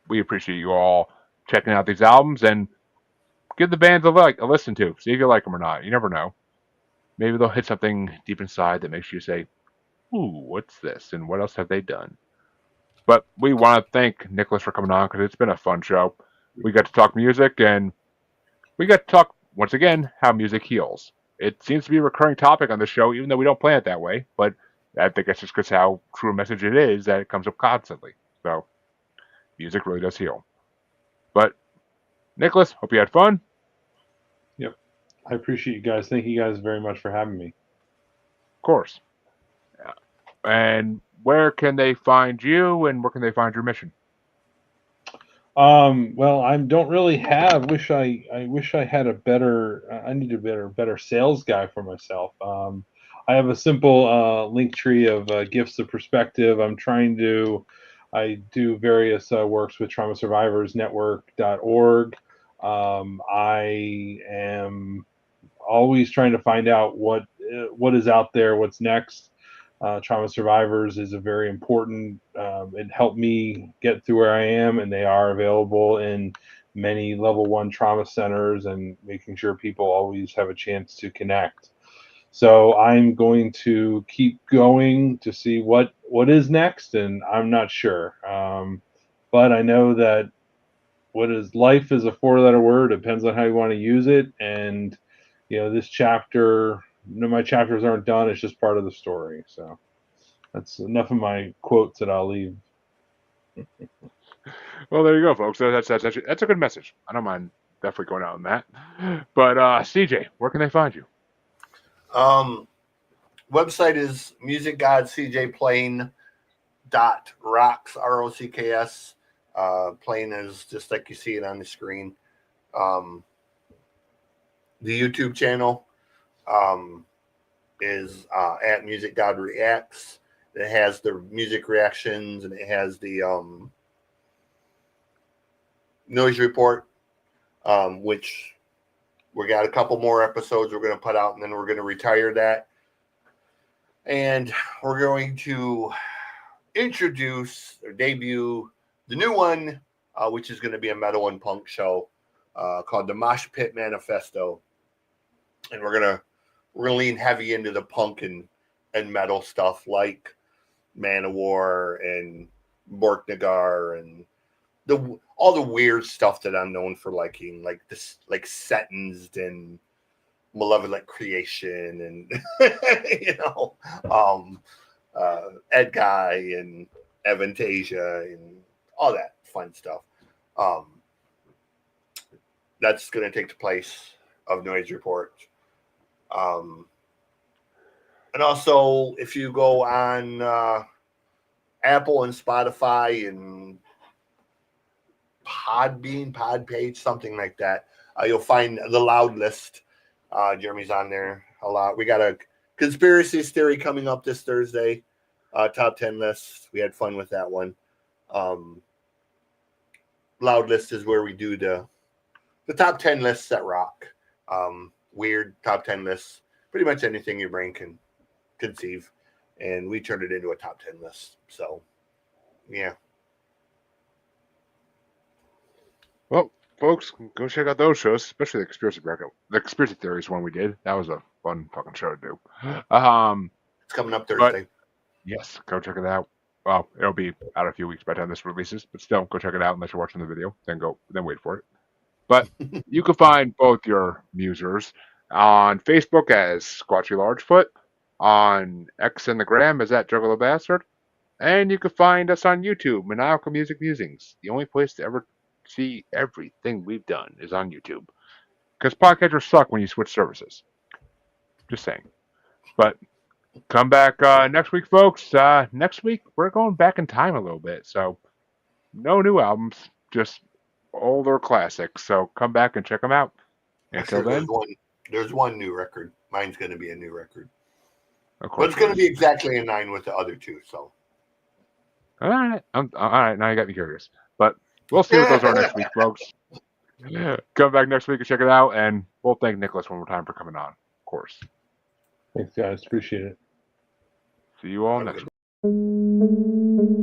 we appreciate you all checking out these albums and give the bands a listen to. See if you like them or not. You never know. Maybe they'll hit something deep inside that makes you say, "Ooh, what's this? And what else have they done?" But we want to thank Nicholas for coming on because it's been a fun show. We got to talk music and we got to talk once again how music heals. It seems to be a recurring topic on the show, even though we don't plan it that way. But I think that's just because how true a message it is that it comes up constantly. So music really does heal. But Nicholas, hope you had fun. Yep. I appreciate you guys. Thank you guys very much for having me. Of course. And where can they find you and where can they find your mission? Well, I don't really have. I wish I had a better. I need a better sales guy for myself. I have a simple link tree of gifts of perspective. I do various works with Trauma Survivors Network.org. I am always trying to find out what is out there, what's next. Trauma Survivors is a very important. It helped me get through where I am, and they are available in many level 1 trauma centers, and making sure people always have a chance to connect. So I'm going to keep going to see what is next, and I'm not sure. But I know that life is a 4-letter word. It depends on how you want to use it, and this chapter. No, my chapters aren't done. It's just part of the story. So that's enough of my quotes that I'll leave. Well, there you go, folks. That's a good message. I don't mind definitely going out on that. But CJ, where can they find you? Website is musicgodcjplane.rocks, ROCKS. Plane is just like you see it on the screen. The YouTube channel is at Music God Reacts. It has the music reactions and it has the noise report, which we got a couple more episodes we're going to put out, and then we're going to retire that. And we're going to introduce or debut the new one, which is going to be a metal and punk show called the Mosh Pit Manifesto. And we're gonna lean heavy into the punk and metal stuff like Manowar and Borknagar and all the weird stuff that I'm known for liking, like this, like Sentenced and Malevolent Creation and Ed Guy and Avantasia and all that fun stuff. That's gonna take the place of Noise Report. And also, if you go on Apple and Spotify and Podpage, something like that, you'll find the Loud List. Jeremy's on there a lot. We got a conspiracy theory coming up this Thursday. Top 10 list. We had fun with that one. Loud List is where we do the top 10 lists that rock. Weird top 10 lists, pretty much anything your brain can conceive. and we turned it into a top 10 list. So, yeah. Well, folks, go check out those shows, especially the conspiracy theories one we did. That was a fun fucking show to do. It's coming up But Thursday. yes, go check it out. Well, it'll be out a few weeks by the time this releases, but still, go check it out unless you're watching the video. Then wait for it. But you can find both your musers on Facebook as Squatchy Largefoot, on X and the Gram as at Juggalo Bastard, and you can find us on YouTube, Maniacal Music Musings. The only place to ever see everything we've done is on YouTube. Because podcatchers suck when you switch services. Just saying. But come back next week, folks. Next week, we're going back in time a little bit. So, no new albums, just older classics. So, come back and check them out. Until then, there's one new record. Mine's going to be a new record. of course. But it's going to be exactly in line with the other two. So, all right. All right. Now you got me curious. But we'll see what those are next week, folks. Come back next week and check it out. And we'll thank Nicholas one more time for coming on, of course. Thanks, guys. Appreciate it. See you all next week.